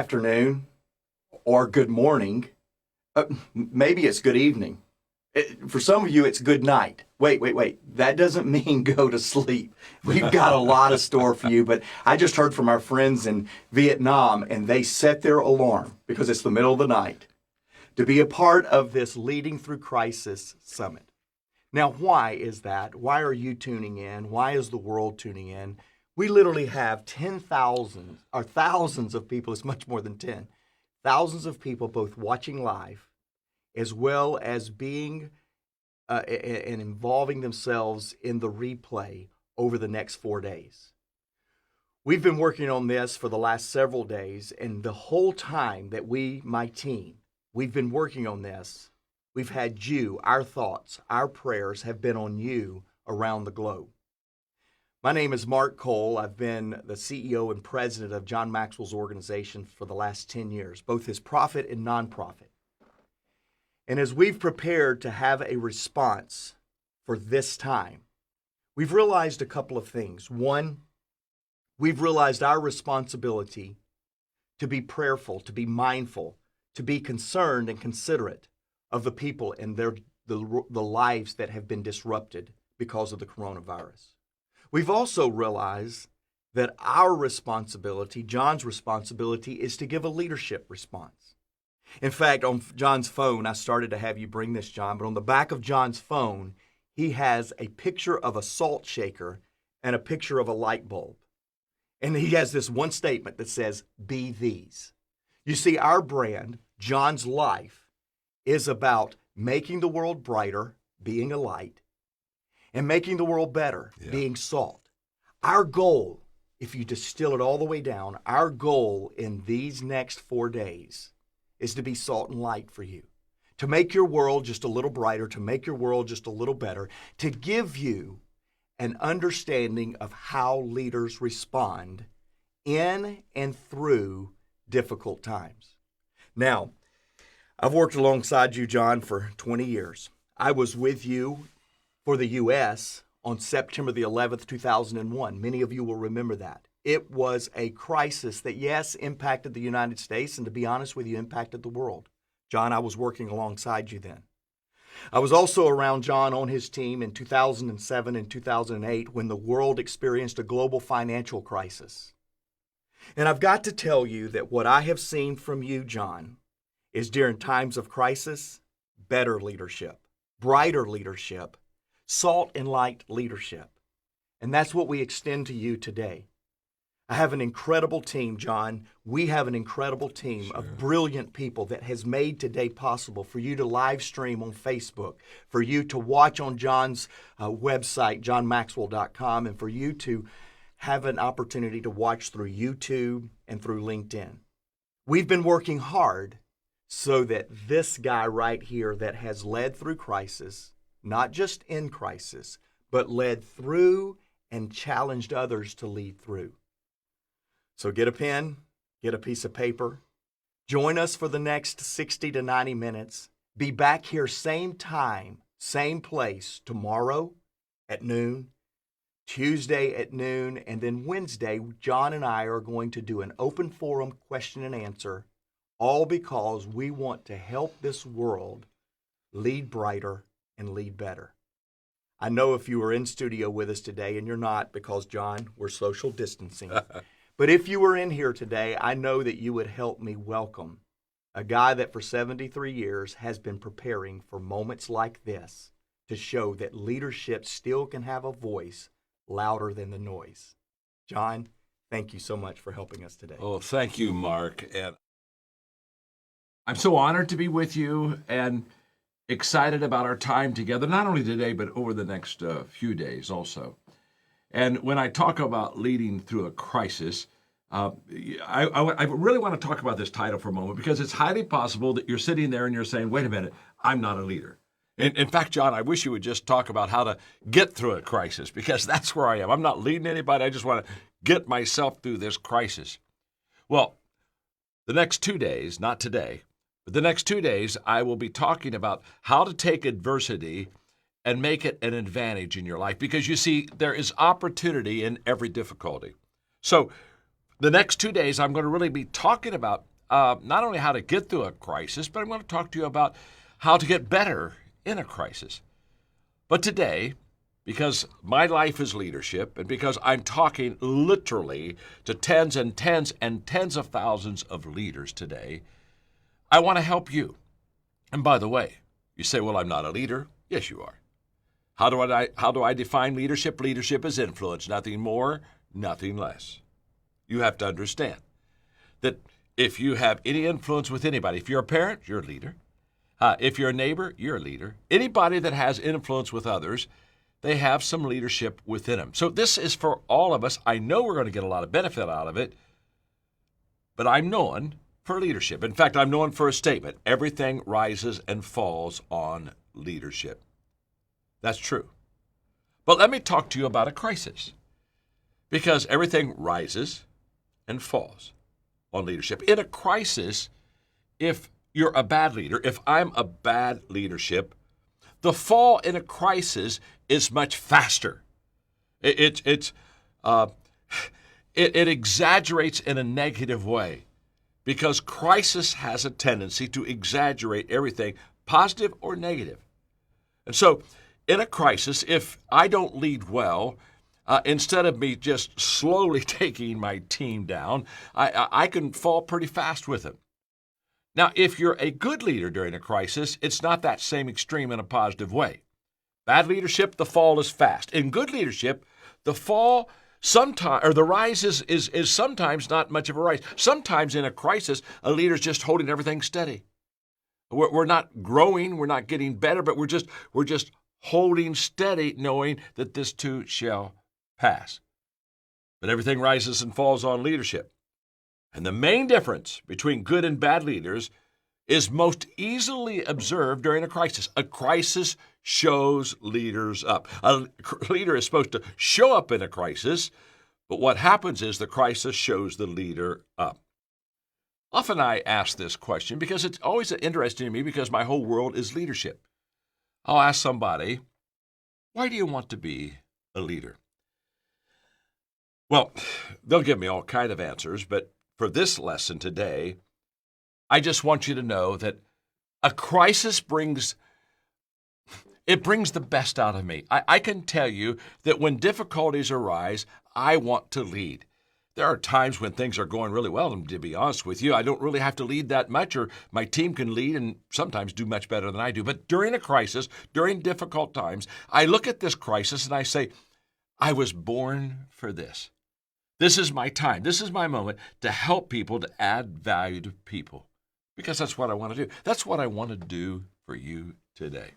afternoon or good morning. Maybe it's good evening. For some of you, it's good night. Wait. That doesn't mean go to sleep. We've got a lot of store for you, but I just heard from our friends in Vietnam, and they set their alarm because it's the middle of the night to be a part of this Leading Through Crisis Summit. Now, why is that? Why are you tuning in? Why is the world tuning in? We literally have 10,000 or thousands of people. It's much more than 10. Thousands of people both watching live as well as being and involving themselves in the replay over the next 4 days. We've been working on this for the last several days, and the whole time that my team, we've been working on this, we've had you, our thoughts, our prayers have been on you around the globe. My name is Mark Cole. I've been the CEO and president of John Maxwell's organization for the last 10 years, both his profit and nonprofit. And as we've prepared to have a response for this time, we've realized a couple of things. One, we've realized our responsibility to be prayerful, to be mindful, to be concerned and considerate of the people and the lives that have been disrupted because of the coronavirus. We've also realized that our responsibility, John's responsibility, is to give a leadership response. In fact, on John's phone, I started to have you bring this, John, but on the back of John's phone, he has a picture of a salt shaker and a picture of a light bulb. And he has this one statement that says, "Be these." You see, our brand, John's Life, is about making the world brighter, being a light, and making the world better, being salt. Our goal, if you distill it all the way down, our goal in these next 4 days is to be salt and light for you, to make your world just a little brighter, to make your world just a little better, to give you an understanding of how leaders respond in and through difficult times. Now, I've worked alongside you, John, for 20 years. I was with you for the U.S. on September the 11th, 2001. Many of you will remember that. It was a crisis that, yes, impacted the United States and, to be honest with you, impacted the world. John, I was working alongside you then. I was also around John on his team in 2007 and 2008 when the world experienced a global financial crisis. And I've got to tell you that what I have seen from you, John, is during times of crisis, better leadership, brighter leadership, salt and light leadership. And that's what we extend to you today. I have an incredible team, John. We have an incredible team of brilliant people that has made today possible for you to live stream on Facebook, for you to watch on John's website, johnmaxwell.com, and for you to have an opportunity to watch through YouTube and through LinkedIn. We've been working hard so that this guy right here that has led through crisis, not just in crisis, but led through and challenged others to lead through. So get a pen, get a piece of paper, join us for the next 60 to 90 minutes. Be back here same time, same place tomorrow at noon, Tuesday at noon, and then Wednesday, John and I are going to do an open forum question and answer, all because we want to help this world lead brighter and lead better. I know if you were in studio with us today, and you're not because, John, we're social distancing. But if you were in here today, I know that you would help me welcome a guy that for 73 years has been preparing for moments like this to show that leadership still can have a voice louder than the noise. John, thank you so much for helping us today. Oh, thank you, Mark. And I'm so honored to be with you and excited about our time together, not only today, but over the next few days also. And when I talk about leading through a crisis, I really want to talk about this title for a moment because it's highly possible that you're sitting there and you're saying, wait a minute, I'm not a leader. In fact, John, I wish you would just talk about how to get through a crisis because that's where I am. I'm not leading anybody. I just want to get myself through this crisis. Well, the next 2 days, not today, but the next 2 days, I will be talking about how to take adversity and make it an advantage in your life. Because you see, there is opportunity in every difficulty. So the next 2 days, I'm going to really be talking about not only how to get through a crisis, but I'm going to talk to you about how to get better in a crisis. But today, because my life is leadership, and because I'm talking literally to tens and tens and tens of thousands of leaders today, I want to help you. And by the way, you say, well, I'm not a leader. Yes, you are. How do I define leadership? Leadership is influence, nothing more, nothing less. You have to understand that if you have any influence with anybody, if you're a parent, you're a leader. If you're a neighbor, you're a leader. Anybody that has influence with others, they have some leadership within them. So this is for all of us. I know we're going to get a lot of benefit out of it, but I'm known for leadership. In fact, I'm known for a statement: everything rises and falls on leadership. That's true. But let me talk to you about a crisis, because everything rises and falls on leadership. In a crisis, if you're a bad leader, if I'm a bad leadership, the fall in a crisis is much faster. It exaggerates in a negative way, because crisis has a tendency to exaggerate everything, positive or negative. And so in a crisis, if I don't lead well, instead of me just slowly taking my team down, I can fall pretty fast with them. Now, if you're a good leader during a crisis, it's not that same extreme in a positive way. Bad leadership, the fall is fast. In good leadership, the fall sometimes, or the rise is sometimes not much of a rise. Sometimes in a crisis, a leader's just holding everything steady. We're not growing, we're not getting better, but we're just holding steady, knowing that this too shall pass. But everything rises and falls on leadership. And the main difference between good and bad leaders is most easily observed during a crisis. A crisis shows leaders up. A leader is supposed to show up in a crisis, but what happens is the crisis shows the leader up. Often I ask this question because it's always interesting to me, because my whole world is leadership. I'll ask somebody, why do you want to be a leader? Well, they'll give me all kinds of answers, but for this lesson today, I just want you to know that a crisis brings the best out of me. I can tell you that when difficulties arise, I want to lead. There are times when things are going really well, and to be honest with you, I don't really have to lead that much, or my team can lead and sometimes do much better than I do. But during a crisis, during difficult times, I look at this crisis and I say, I was born for this. This is my time. This is my moment to help people, to add value to people, because that's what I want to do. That's what I want to do for you today.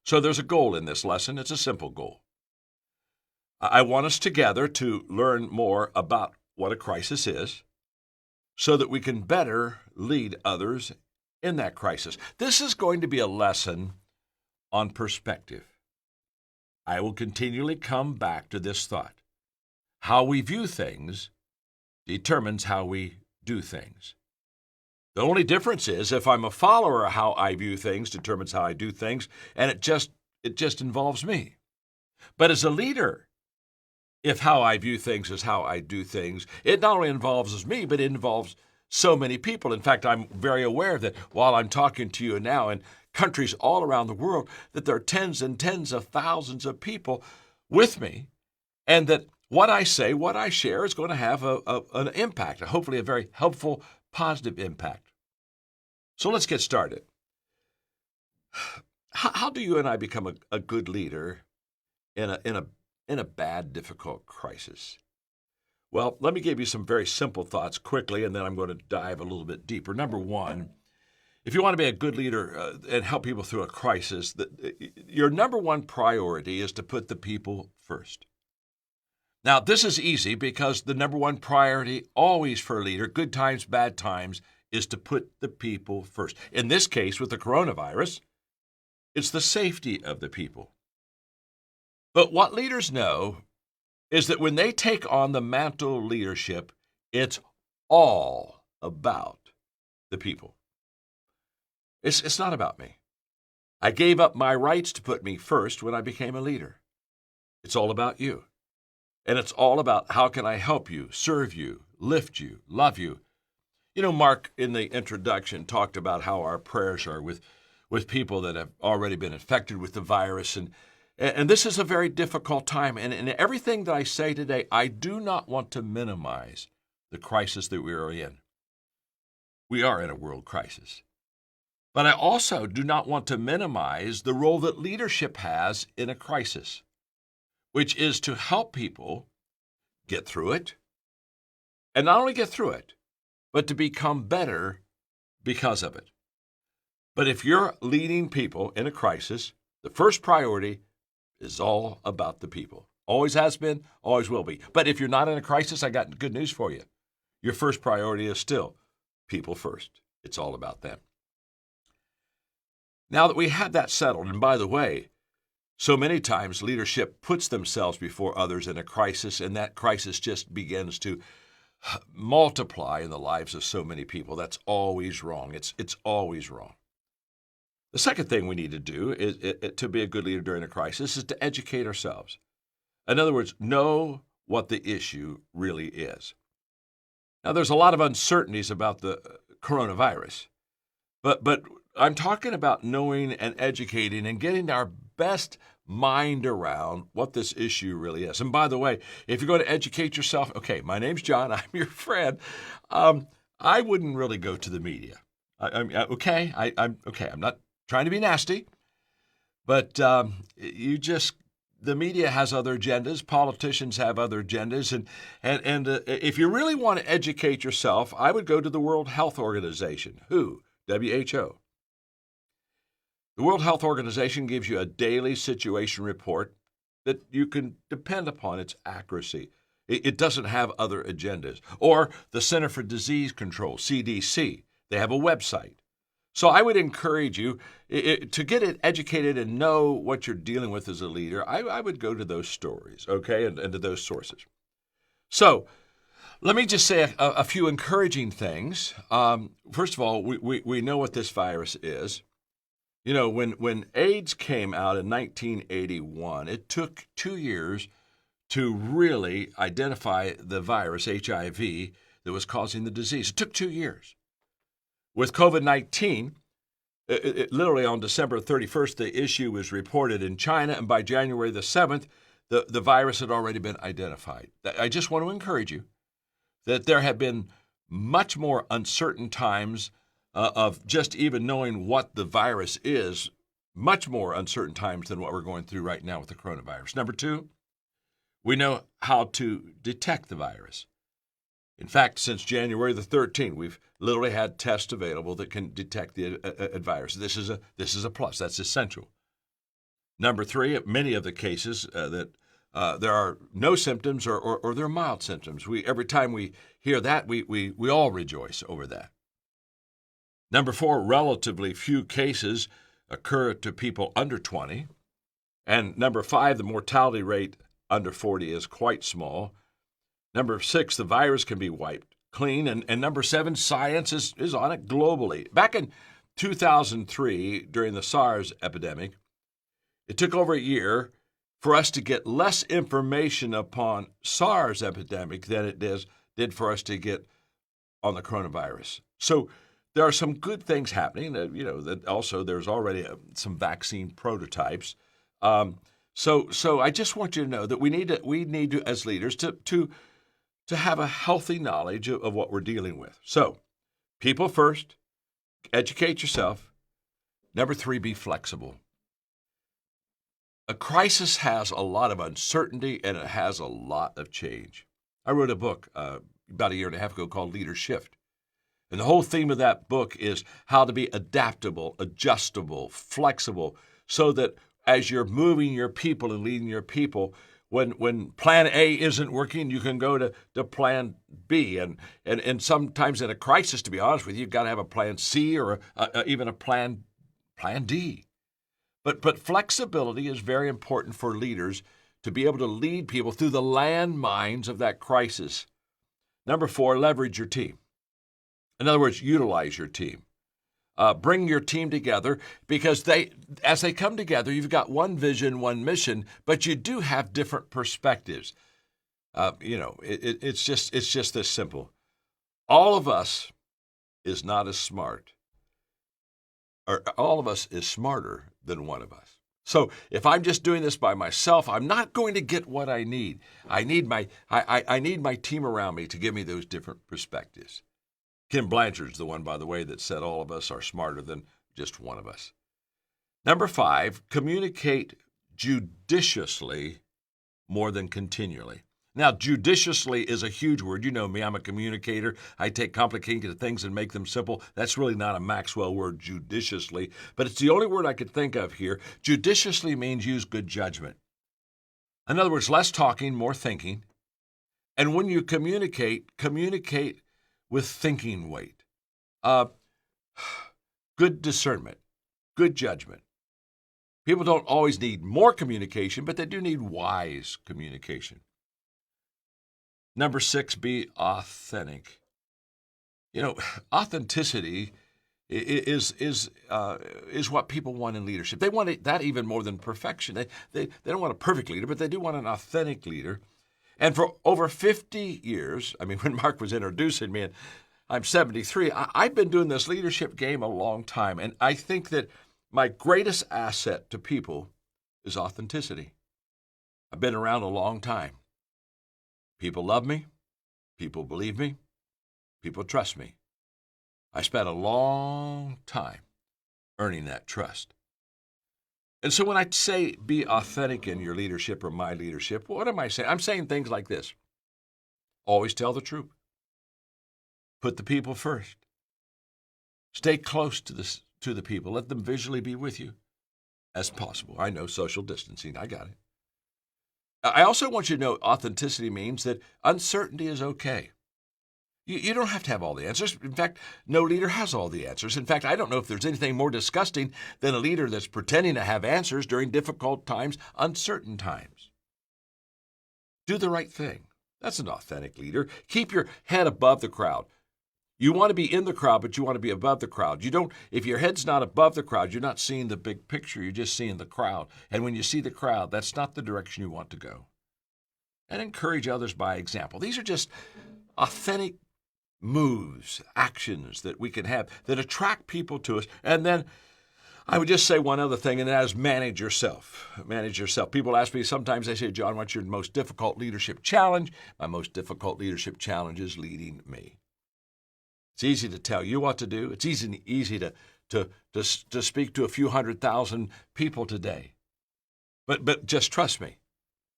So there's a goal in this lesson. It's a simple goal. I want us together to learn more about what a crisis is so that we can better lead others in that crisis. This is going to be a lesson on perspective. I will continually come back to this thought. How we view things determines how we do things. The only difference is if I'm a follower, how I view things determines how I do things, and it just involves me. But as a leader, if how I view things is how I do things, it not only involves me, but it involves so many people. In fact, I'm very aware that while I'm talking to you now in countries all around the world, that there are tens and tens of thousands of people with me, and that what I say, what I share is going to have an impact, hopefully a very helpful, positive impact. So let's get started. How do you and I become a good leader in a bad, difficult crisis? Well, let me give you some very simple thoughts quickly, and then I'm going to dive a little bit deeper. Number one, if you want to be a good leader and help people through a crisis, your number one priority is to put the people first. Now, this is easy because the number one priority always for a leader, good times, bad times, is to put the people first. In this case, with the coronavirus, it's the safety of the people. But what leaders know is that when they take on the mantle leadership, it's all about the people. It's not about me. I gave up my rights to put me first when I became a leader. It's all about you. And it's all about how can I help you, serve you, lift you, love you. Mark, in the introduction, talked about how our prayers are with people that have already been infected with the virus. And this is a very difficult time. And in everything that I say today, I do not want to minimize the crisis that we are in. We are in a world crisis. But I also do not want to minimize the role that leadership has in a crisis, which is to help people get through it. And not only get through it, but to become better because of it. But if you're leading people in a crisis, the first priority is all about the people. Always has been, always will be. But if you're not in a crisis, I got good news for you. Your first priority is still people first. It's all about them. Now that we have that settled, and by the way, so many times leadership puts themselves before others in a crisis, and that crisis just begins to multiply in the lives of so many people. That's always wrong. It's always wrong. The second thing we need to do is to be a good leader during a crisis is to educate ourselves. In other words, know what the issue really is. Now, there's a lot of uncertainties about the coronavirus, but I'm talking about knowing and educating and getting our best mind around what this issue really is. And by the way, if you're going to educate yourself, okay, my name's John, I'm your friend. I wouldn't really go to the media. I'm not trying to be nasty, but the media has other agendas. Politicians have other agendas, and if you really want to educate yourself, I would go to the World Health Organization, WHO. The World Health Organization gives you a daily situation report that you can depend upon its accuracy. It doesn't have other agendas. Or the Center for Disease Control, CDC, they have a website. So I would encourage you to get it educated and know what you're dealing with as a leader. I would go to those stories, okay, and to those sources. So let me just say a few encouraging things. First of all, we know what this virus is. When AIDS came out in 1981, it took 2 years to really identify the virus, HIV, that was causing the disease. It took 2 years. With COVID-19, literally on December 31st, the issue was reported in China, and by January the 7th, the virus had already been identified. I just want to encourage you that there have been much more uncertain times of just even knowing what the virus is, much more uncertain times than what we're going through right now with the coronavirus. Number two, we know how to detect the virus. In fact, since January the 13th, we've literally had tests available that can detect the virus. This is a plus. That's essential. Number three, many of the cases that there are no symptoms or there are mild symptoms. Every time we hear that, we all rejoice over that. Number four, relatively few cases occur to people under 20. And number five, the mortality rate under 40 is quite small. Number six, the virus can be wiped clean. And number seven, science is on it globally. Back in 2003, during the SARS epidemic, it took over a year for us to get less information upon SARS epidemic than it did for us to get on the coronavirus. So there are some good things happening. That also there's already some vaccine prototypes. So I just want you to know that we need to as leaders to have a healthy knowledge of what we're dealing with. So, people first, educate yourself. Number three, be flexible. A crisis has a lot of uncertainty and it has a lot of change. I wrote a book about a year and a half ago called Leader Shift. And the whole theme of that book is how to be adaptable, adjustable, flexible, so that as you're moving your people and leading your people, when plan A isn't working, you can go to plan B. And sometimes in a crisis, to be honest with you, you've got to have a plan C or even a plan D. But flexibility is very important for leaders to be able to lead people through the landmines of that crisis. Number four, leverage your team. In other words, utilize your team. Bring your team together because as they come together, you've got one vision, one mission, but you do have different perspectives. It's just this simple. All of us is not as smart, or all of us is smarter than one of us. So if I'm just doing this by myself, I'm not going to get what I need. I need my team around me to give me those different perspectives. Kim Blanchard's the one, by the way, that said all of us are smarter than just one of us. Number 5, communicate judiciously more than continually. Now, judiciously is a huge word. You know me, I'm a communicator. I take complicated things and make them simple. That's really not a Maxwell word, judiciously, but it's the only word I could think of here. Judiciously means use good judgment. In other words, less talking, more thinking. And when you communicate with thinking weight. Good discernment, good judgment. People don't always need more communication, but they do need wise communication. Number 6, be authentic. You know, authenticity is what people want in leadership. They want that even more than perfection. They don't want a perfect leader, but they do want an authentic leader. And for over 50 years, I mean, when Mark was introducing me, and I'm 73, I've been doing this leadership game a long time, and I think that my greatest asset to people is authenticity. I've been around a long time. People love me. People believe me. People trust me. I spent a long time earning that trust. And so when I say be authentic in your leadership or my leadership, what am I saying? I'm saying things like this. Always tell the truth. Put the people first. Stay close to the people. Let them visually be with you as possible. I know social distancing. I got it. I also want you to know authenticity means that uncertainty is okay. You don't have to have all the answers. In fact, no leader has all the answers. In fact, I don't know if there's anything more disgusting than a leader that's pretending to have answers during difficult times, uncertain times. Do the right thing. That's an authentic leader. Keep your head above the crowd. You want to be in the crowd, but you want to be above the crowd. If your head's not above the crowd, you're not seeing the big picture. You're just seeing the crowd. And when you see the crowd, that's not the direction you want to go. And encourage others by example. These are just authentic moves, actions that we can have that attract people to us. And then I would just say one other thing, and that is manage yourself. Manage yourself. People ask me sometimes, they say, John, what's your most difficult leadership challenge? My most difficult leadership challenge is leading me. It's easy to tell you what to do. It's easy to speak to a few 100,000 people today. But just trust me,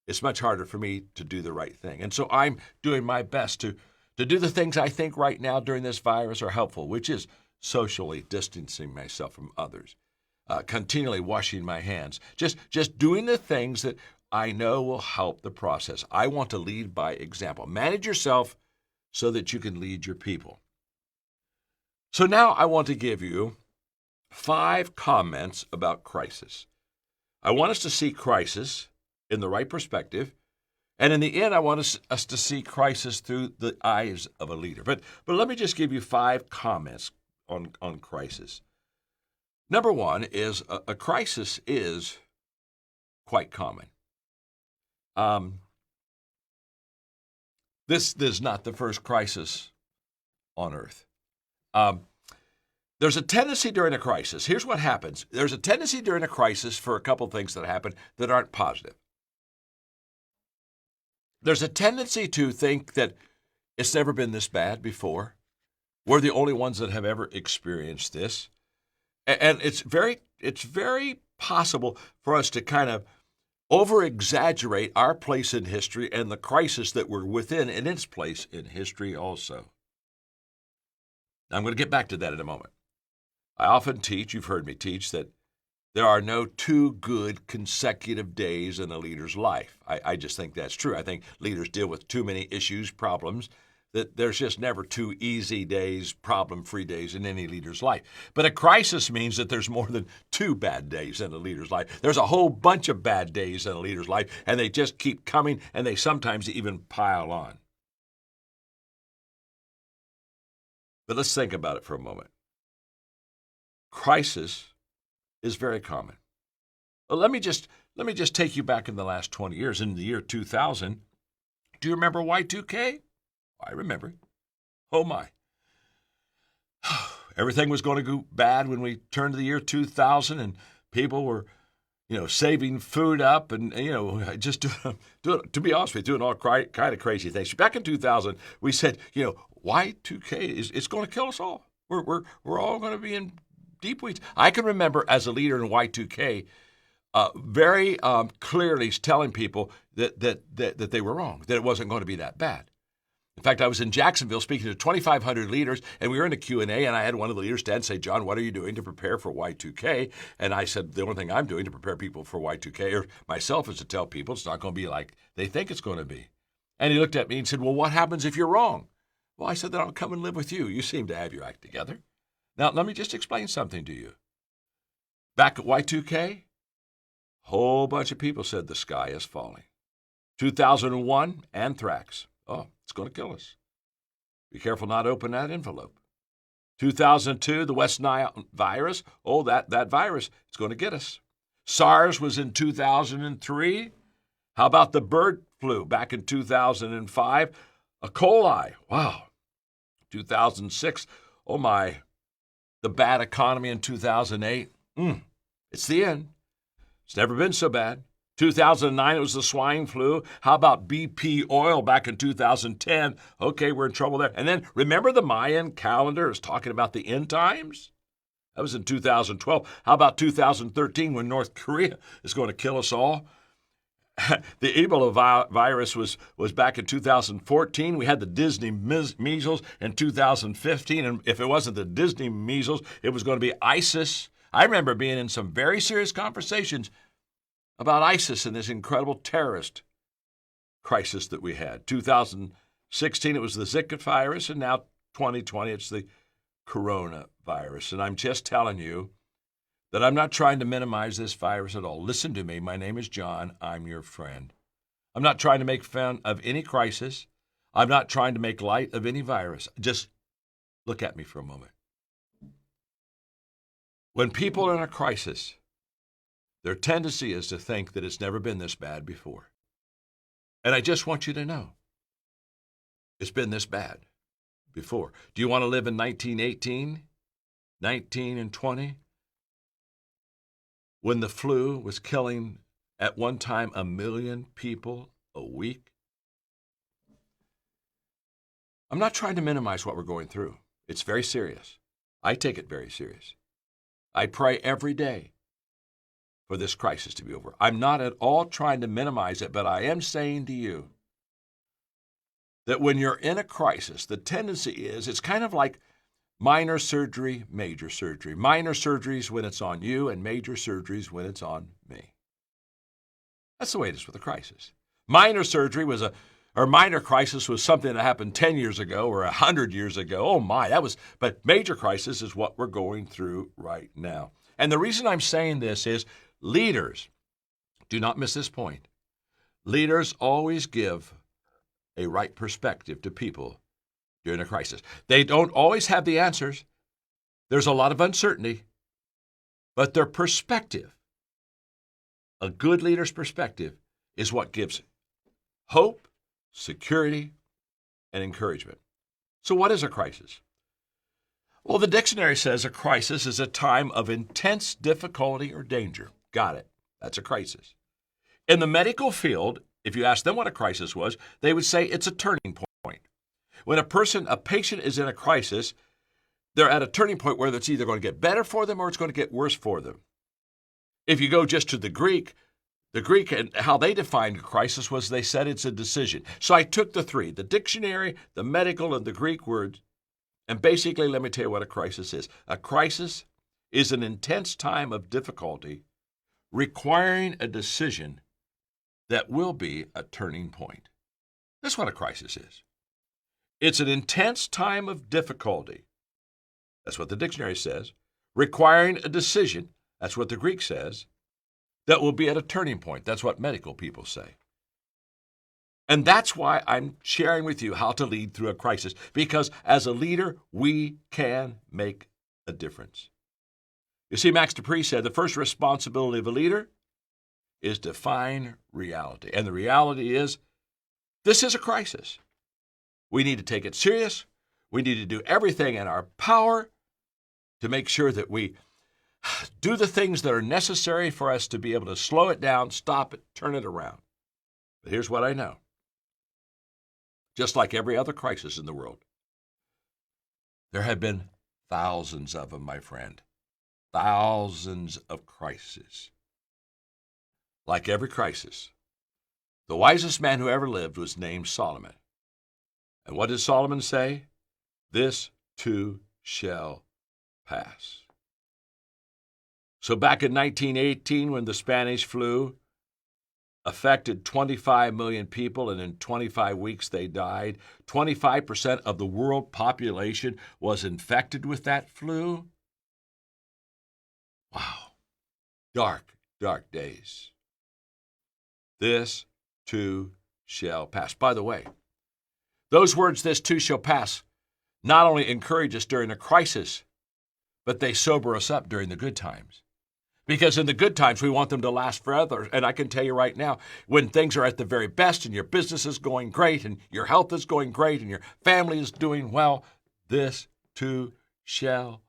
it's much harder for me to do the right thing. And so I'm doing my best to do the things I think right now during this virus are helpful, which is socially distancing myself from others, continually washing my hands, just doing the things that I know will help the process. I want to lead by example. Manage yourself so that you can lead your people. So now I want to give you 5 comments about crisis. I want us to see crisis in the right perspective, and in the end, I want us to see crisis through the eyes of a leader. But let me just give you 5 comments on crisis. Number 1 is a crisis is quite common. This is not the first crisis on earth. There's a tendency during a crisis. Here's what happens. There's a tendency during a crisis for a couple things that happen that aren't positive. There's a tendency to think that it's never been this bad before. We're the only ones that have ever experienced this. And it's very possible for us to kind of over-exaggerate our place in history and the crisis that we're within in its place in history also. I'm going to get back to that in a moment. I often teach, you've heard me teach, that there are no 2 good consecutive days in a leader's life. I just think that's true. I think leaders deal with too many issues, problems, that there's just never 2 easy days, problem-free days in any leader's life. But a crisis means that there's more than 2 bad days in a leader's life. There's a whole bunch of bad days in a leader's life, and they just keep coming, and they sometimes even pile on. But let's think about it for a moment. Crisis is very common. Well, let me just take you back in the last 20 years. In the year 2000, do you remember Y2K? I remember it. Oh my. Everything was going to go bad when we turned to the year 2000, and people were, saving food up and, just doing, to be honest with you, doing all kind of crazy things. Back in 2000, we said, Y2K it's going to kill us all. We're all going to be in deep weeds. I can remember as a leader in Y2K, very clearly telling people that they were wrong, that it wasn't going to be that bad. In fact, I was in Jacksonville speaking to 2,500 leaders, and we were in a Q&A, and I had one of the leaders stand and say, John, what are you doing to prepare for Y2K? And I said, the only thing I'm doing to prepare people for Y2K, or myself, is to tell people it's not going to be like they think it's going to be. And he looked at me and said, well, what happens if you're wrong? Well, I said, then I'll come and live with you. You seem to have your act together. Now, let me just explain something to you. Back at Y2K, a whole bunch of people said the sky is falling. 2001, anthrax. Oh, it's going to kill us. Be careful not to open that envelope. 2002, the West Nile virus. Oh, that virus, it's going to get us. SARS was in 2003. How about the bird flu back in 2005? E. coli. Wow. 2006. Oh, my. The bad economy in 2008. It's the end. It's never been so bad. 2009, it was the swine flu. How about BP oil back in 2010? Okay, we're in trouble there. And then remember the Mayan calendar is talking about the end times? That was in 2012. How about 2013 when North Korea is going to kill us all? The Ebola virus was back in 2014. We had the Disney measles in 2015. And if it wasn't the Disney measles, it was going to be ISIS. I remember being in some very serious conversations about ISIS and this incredible terrorist crisis that we had. 2016, it was the Zika virus, and now 2020, it's the coronavirus. And I'm just telling you that I'm not trying to minimize this virus at all. Listen to me. My name is John. I'm your friend. I'm not trying to make fun of any crisis. I'm not trying to make light of any virus. Just look at me for a moment. When people are in a crisis, their tendency is to think that it's never been this bad before. And I just want you to know, it's been this bad before. Do you want to live in 1918, 19 and 20? When the flu was killing at one time 1 million people a week? I'm not trying to minimize what we're going through. It's very serious. I take it very serious. I pray every day for this crisis to be over. I'm not at all trying to minimize it, but I am saying to you that when you're in a crisis, the tendency is it's kind of like minor surgery, major surgery. Minor surgeries when it's on you, and major surgeries when it's on me. That's the way it is with a crisis. Minor crisis was something that happened 10 years ago or 100 years ago. Oh my, but major crisis is what we're going through right now. And the reason I'm saying this is leaders, do not miss this point. Leaders always give a right perspective to people during a crisis. They don't always have the answers. There's a lot of uncertainty, but their perspective, a good leader's perspective, is what gives hope, security, and encouragement. So what is a crisis? Well, the dictionary says a crisis is a time of intense difficulty or danger. Got it. That's a crisis. In the medical field, if you ask them what a crisis was, they would say it's a turning point. When a patient is in a crisis, they're at a turning point where it's either going to get better for them or it's going to get worse for them. If you go just to the Greek and how they defined a crisis was they said it's a decision. So I took the three, the dictionary, the medical, and the Greek words, and basically let me tell you what a crisis is. A crisis is an intense time of difficulty requiring a decision that will be a turning point. That's what a crisis is. It's an intense time of difficulty. That's what the dictionary says. Requiring a decision. That's what the Greek says. That will be at a turning point. That's what medical people say. And that's why I'm sharing with you how to lead through a crisis. Because as a leader, we can make a difference. You see, Max Dupree said the first responsibility of a leader is to define reality. And the reality is, this is a crisis. We need to take it serious. We need to do everything in our power to make sure that we do the things that are necessary for us to be able to slow it down, stop it, turn it around. But here's what I know. Just like every other crisis in the world, there have been thousands of them, my friend. Thousands of crises. Like every crisis, the wisest man who ever lived was named Solomon. And what did Solomon say? This too shall pass. So back in 1918, when the Spanish flu affected 25 million people, and in 25 weeks they died, 25% of the world population was infected with that flu. Wow. Dark, dark days. This too shall pass. By the way, those words, this too shall pass, not only encourage us during a crisis, but they sober us up during the good times. Because in the good times, we want them to last forever. And I can tell you right now, when things are at the very best and your business is going great and your health is going great and your family is doing well, this too shall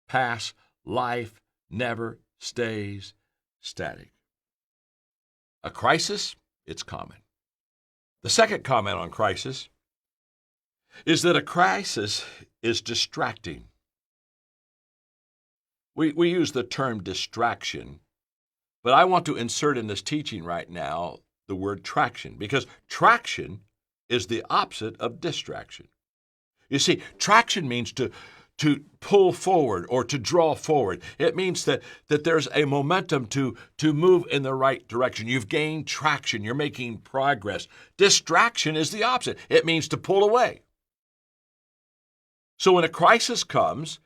pass. Life never stays static. A crisis, it's common. The second comment on crisis is that a crisis is distracting. We use the term distraction, but I want to insert in this teaching right now the word traction, because traction is the opposite of distraction. You see, traction means to pull forward or to draw forward. It means that there's a momentum to move in the right direction. You've gained traction. You're making progress. Distraction is the opposite. It means to pull away. So when a crisis comes,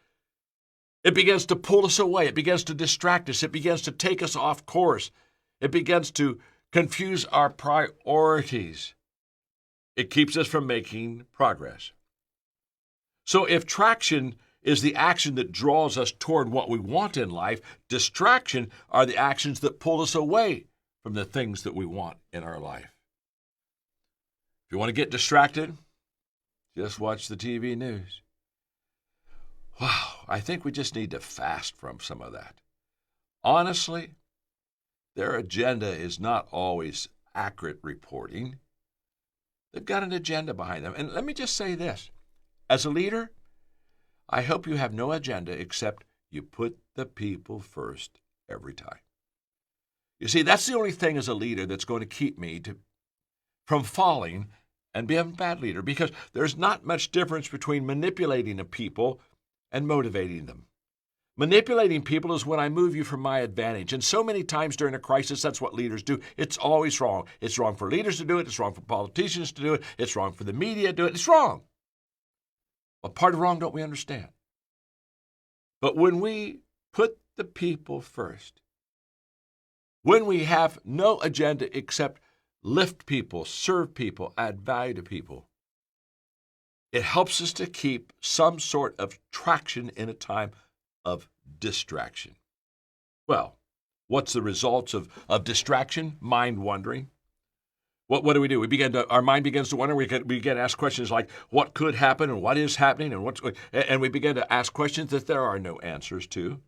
it begins to pull us away. It begins to distract us. It begins to take us off course. It begins to confuse our priorities. It keeps us from making progress. So if traction is the action that draws us toward what we want in life, distraction are the actions that pull us away from the things that we want in our life. If you want to get distracted, just watch the TV news. Wow, I think we just need to fast from some of that. Honestly, their agenda is not always accurate reporting. They've got an agenda behind them. And let me just say this. As a leader, I hope you have no agenda except you put the people first every time. You see, that's the only thing as a leader that's going to keep me from falling and being a bad leader, because there's not much difference between manipulating a people and motivating them. Manipulating people is when I move you for my advantage. And so many times during a crisis, that's what leaders do. It's always wrong. It's wrong for leaders to do it. It's wrong for politicians to do it. It's wrong for the media to do it. It's wrong. What part of wrong don't we understand? But when we put the people first, when we have no agenda except lift people, serve people, add value to people, it helps us to keep some sort of traction in a time of distraction. Well, what's the results of distraction? Mind wandering. What do? Our mind begins to wonder. We begin to ask questions like, what could happen and what is happening and we begin to ask questions that there are no answers to.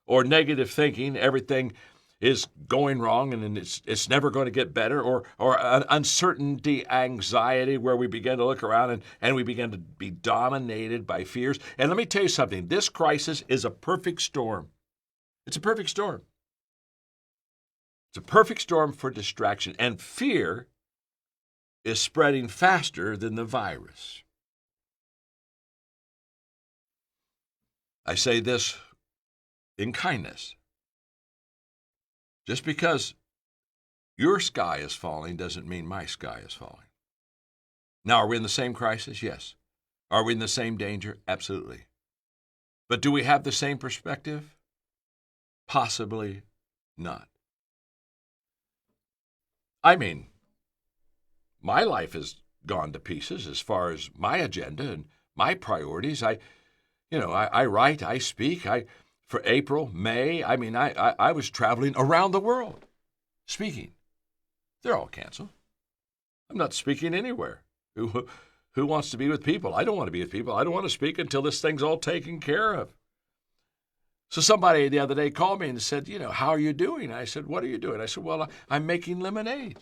Or negative thinking, everything is going wrong and it's never going to get better, or an uncertainty, anxiety, where we begin to look around and we begin to be dominated by fears. And let me tell you something, this crisis is a perfect storm. It's a perfect storm. It's a perfect storm for distraction, and fear is spreading faster than the virus. I say this in kindness. Just because your sky is falling doesn't mean my sky is falling. Now, are we in the same crisis? Yes. Are we in the same danger? Absolutely. But do we have the same perspective? Possibly not. I mean, my life has gone to pieces as far as my agenda and my priorities. I write, I speak, for April, May, I was traveling around the world speaking. They're all canceled. I'm not speaking anywhere. Who wants to be with people? I don't want to be with people. I don't want to speak until this thing's all taken care of. So somebody the other day called me and said, how are you doing? I said, what are you doing? I said, well, I'm making lemonade.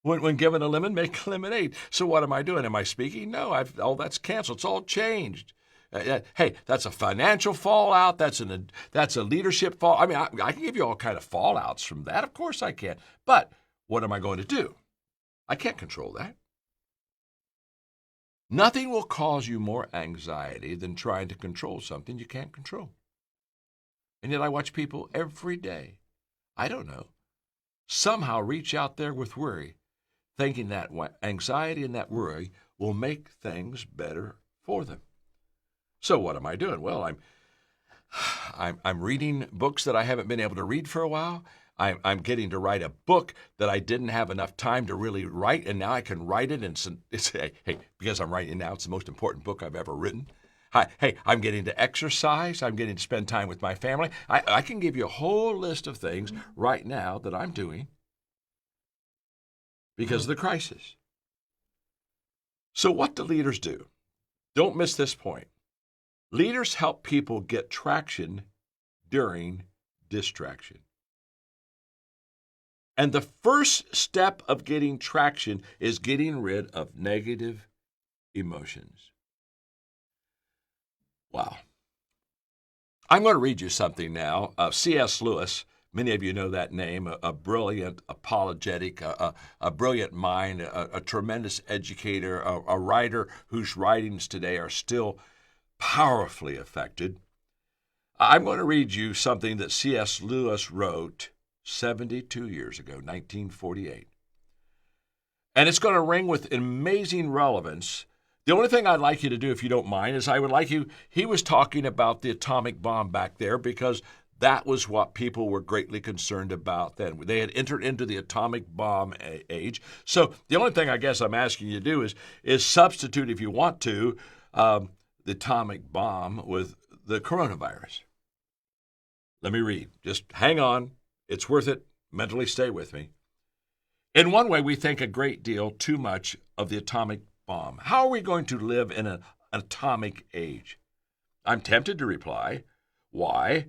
When given a lemon, make lemonade. So what am I doing? Am I speaking? No, all that's canceled. It's all changed. Hey, that's a financial fallout. That's a leadership fall. I mean, I can give you all kind of fallouts from that. Of course I can. But what am I going to do? I can't control that. Nothing will cause you more anxiety than trying to control something you can't control. And yet I watch people every day, I don't know, somehow reach out there with worry, thinking that anxiety and that worry will make things better for them. So what am I doing? Well, I'm reading books that I haven't been able to read for a while. I'm getting to write a book that I didn't have enough time to really write, and now I can write it. And because I'm writing it now, it's the most important book I've ever written. Hey, I'm getting to exercise. I'm getting to spend time with my family. I can give you a whole list of things right now that I'm doing because of the crisis. So what do leaders do? Don't miss this point. Leaders help people get traction during distraction. And the first step of getting traction is getting rid of negative emotions. Wow. I'm going to read you something now. C.S. Lewis, many of you know that name, a brilliant apologetic, a brilliant mind, a tremendous educator, a writer whose writings today are still powerfully affected. I'm going to read you something that C.S. Lewis wrote 72 years ago, 1948. And it's going to ring with amazing relevance. The only thing I'd like you to do, if you don't mind, is I would like you, he was talking about the atomic bomb back there because that was what people were greatly concerned about then. They had entered into the atomic bomb age. So the only thing I guess I'm asking you to do is substitute, if you want to, the atomic bomb with the coronavirus. Let me read. Just hang on. It's worth it. Mentally stay with me. In one way, we think a great deal too much of the atomic bomb. How are we going to live in an atomic age? I'm tempted to reply, why?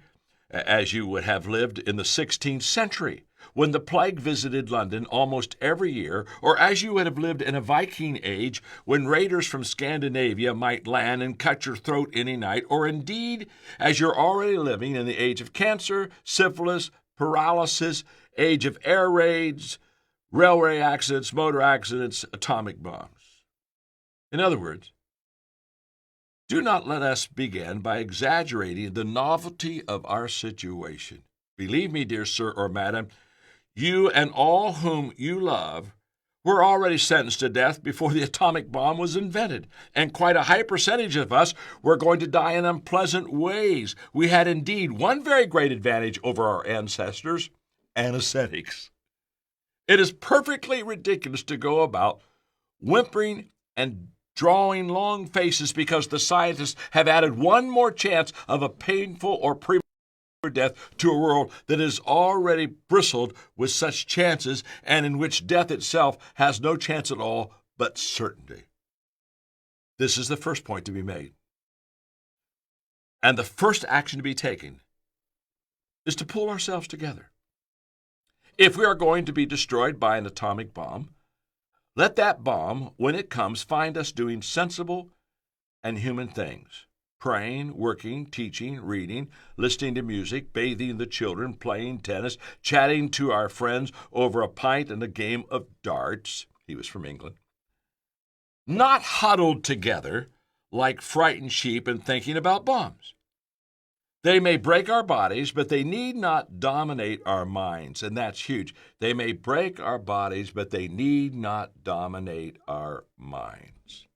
As you would have lived in the 16th century, when the plague visited London almost every year, or as you would have lived in a Viking age, when raiders from Scandinavia might land and cut your throat any night, or indeed, as you're already living in the age of cancer, syphilis, paralysis, age of air raids, railway accidents, motor accidents, atomic bombs. In other words, do not let us begin by exaggerating the novelty of our situation. Believe me, dear sir or madam, you and all whom you love were already sentenced to death before the atomic bomb was invented, and quite a high percentage of us were going to die in unpleasant ways. We had indeed one very great advantage over our ancestors, anesthetics. It is perfectly ridiculous to go about whimpering and drawing long faces because the scientists have added one more chance of a painful or premature death to a world that is already bristled with such chances and in which death itself has no chance at all but certainty. This is the first point to be made. And the first action to be taken is to pull ourselves together. If we are going to be destroyed by an atomic bomb, let that bomb, when it comes, find us doing sensible and human things. Praying, working, teaching, reading, listening to music, bathing the children, playing tennis, chatting to our friends over a pint and a game of darts. He was from England. Not huddled together like frightened sheep and thinking about bombs. They may break our bodies, but they need not dominate our minds, and that's huge. They may break our bodies, but they need not dominate our minds.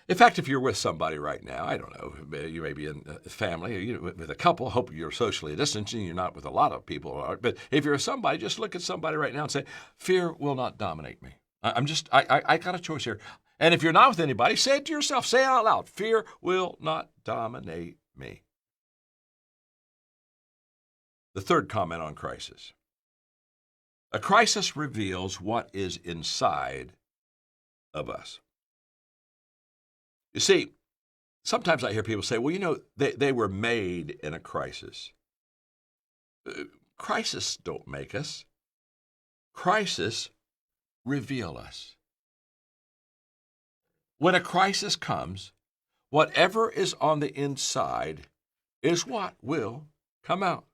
In fact, if you're with somebody right now, I don't know, you may be in a family, with a couple, I hope you're socially distancing, you're not with a lot of people, but if you're somebody, just look at somebody right now and say, fear will not dominate me. I got a choice here. And if you're not with anybody, say it to yourself, say it out loud, fear will not dominate me. The third comment on crisis. A crisis reveals what is inside of us. You see, Sometimes I hear people say, well, they were made in a crisis. Crises don't make us. Crises reveal us. When a crisis comes, whatever is on the inside is what will come out.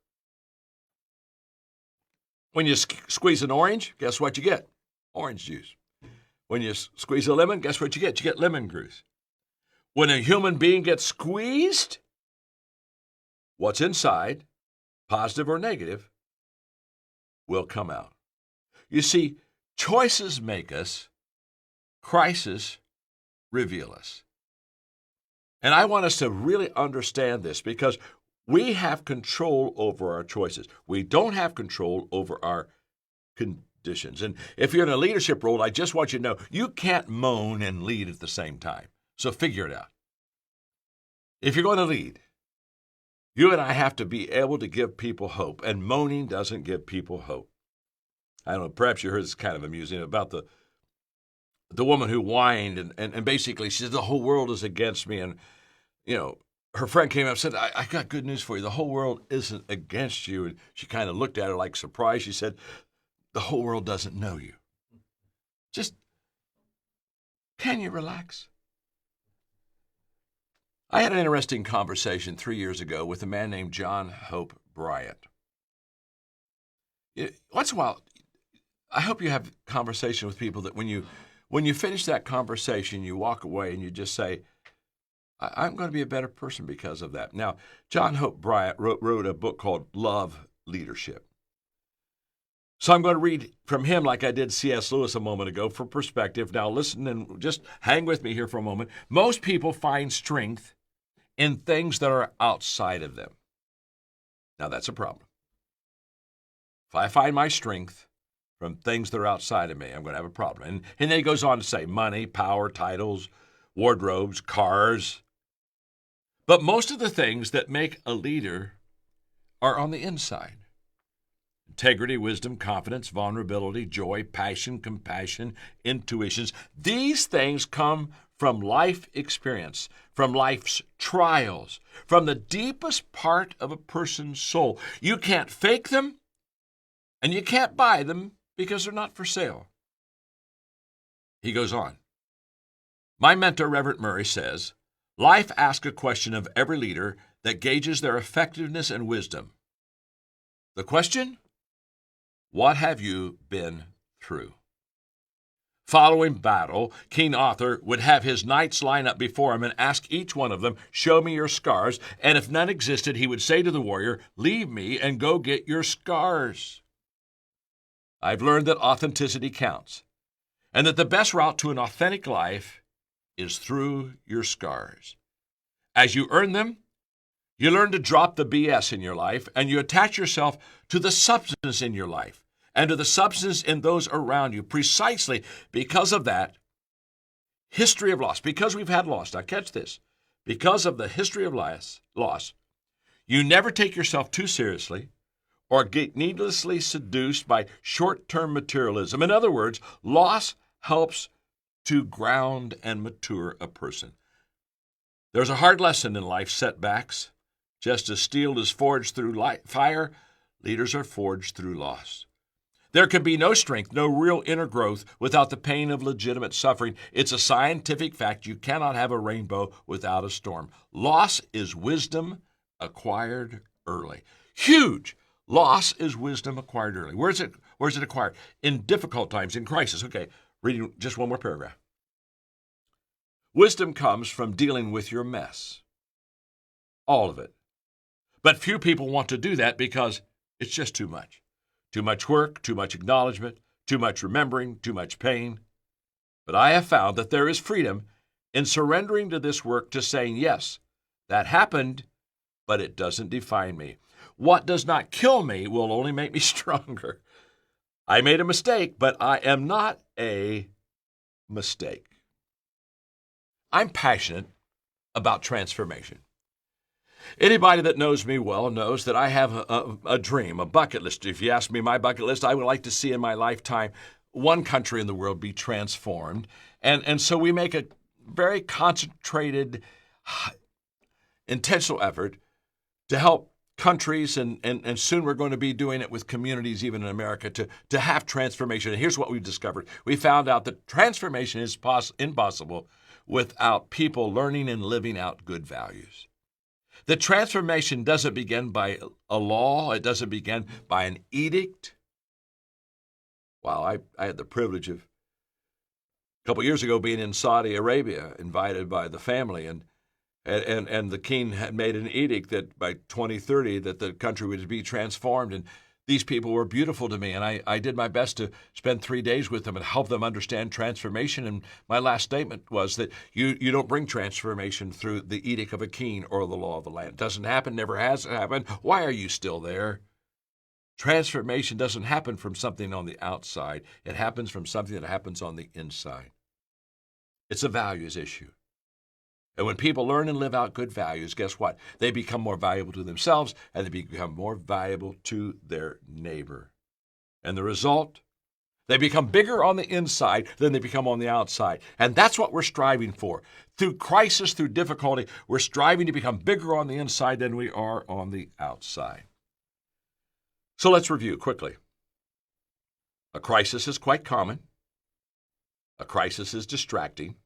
When you squeeze an orange, guess what you get? Orange juice. When you squeeze a lemon, guess what you get? You get lemon juice. When a human being gets squeezed, what's inside, positive or negative, will come out. You see, choices make us, crises reveal us. And I want us to really understand this because we have control over our choices. We don't have control over our conditions. And if you're in a leadership role, I just want you to know you can't moan and lead at the same time. So figure it out. If you're going to lead, you and I have to be able to give people hope, and moaning doesn't give people hope. I don't know, perhaps you heard this kind of amusing about the woman who whined and basically she said, the whole world is against me. And, her friend came up and said, I got good news for you. The whole world isn't against you. And she kind of looked at her like surprised. She said, the whole world doesn't know you. Just, can you relax? I had an interesting conversation 3 years ago with a man named John Hope Bryant. Once in a while, I hope you have a conversation with people that when you finish that conversation, you walk away and you just say, I'm going to be a better person because of that. Now, John Hope Bryant wrote a book called Love Leadership. So I'm going to read from him like I did C.S. Lewis a moment ago for perspective. Now listen and just hang with me here for a moment. Most people find strength in things that are outside of them. Now that's a problem. If I find my strength from things that are outside of me, I'm going to have a problem. And then he goes on to say money, power, titles, wardrobes, cars. But most of the things that make a leader are on the inside. Integrity, wisdom, confidence, vulnerability, joy, passion, compassion, intuitions. These things come from life experience, from life's trials, from the deepest part of a person's soul. You can't fake them, and you can't buy them because they're not for sale. He goes on. My mentor, Reverend Murray, says, life asks a question of every leader that gauges their effectiveness and wisdom. The question? What have you been through? Following battle, King Arthur would have his knights line up before him and ask each one of them, show me your scars. And if none existed, he would say to the warrior, leave me and go get your scars. I've learned that authenticity counts, and that the best route to an authentic life is through your scars. As you earn them, you learn to drop the BS in your life, and you attach yourself to the substance in your life and to the substance in those around you. Precisely because of that history of loss, because we've had loss. Now catch this. Because of the history of loss, you never take yourself too seriously or get needlessly seduced by short-term materialism. In other words, loss helps to ground and mature a person. There's a hard lesson in life, setbacks. Just as steel is forged through fire, leaders are forged through loss. There can be no strength, no real inner growth without the pain of legitimate suffering. It's a scientific fact. You cannot have a rainbow without a storm. Loss is wisdom acquired early. Huge. Loss is wisdom acquired early. Where's it acquired? In difficult times, in crisis. Okay, reading just one more paragraph. Wisdom comes from dealing with your mess. All of it. But few people want to do that because it's just too much. Too much work, too much acknowledgement, too much remembering, too much pain. But I have found that there is freedom in surrendering to this work, to saying, yes, that happened, but it doesn't define me. What does not kill me will only make me stronger. I made a mistake, but I am not a mistake. I'm passionate about transformation. Anybody that knows me well knows that I have a dream, a bucket list. If you ask me my bucket list, I would like to see in my lifetime one country in the world be transformed. And so we make a very concentrated, intentional effort to help countries, and soon we're going to be doing it with communities even in America, to have transformation. And here's what we've discovered. We found out that transformation is impossible without people learning and living out good values. The transformation doesn't begin by a law. It doesn't begin by an edict. Wow, I had the privilege of a couple years ago being in Saudi Arabia, invited by the family, and the king had made an edict that by 2030 that the country would be transformed. And these people were beautiful to me, and I did my best to spend 3 days with them and help them understand transformation. And my last statement was that you don't bring transformation through the edict of a king or the law of the land. It doesn't happen, never has happened. Why are you still there? Transformation doesn't happen from something on the outside. It happens from something that happens on the inside. It's a values issue. And when people learn and live out good values, guess what? They become more valuable to themselves, and they become more valuable to their neighbor. And the result? They become bigger on the inside than they become on the outside. And that's what we're striving for. Through crisis, through difficulty, we're striving to become bigger on the inside than we are on the outside. So let's review quickly. A crisis is quite common. A crisis is distracting.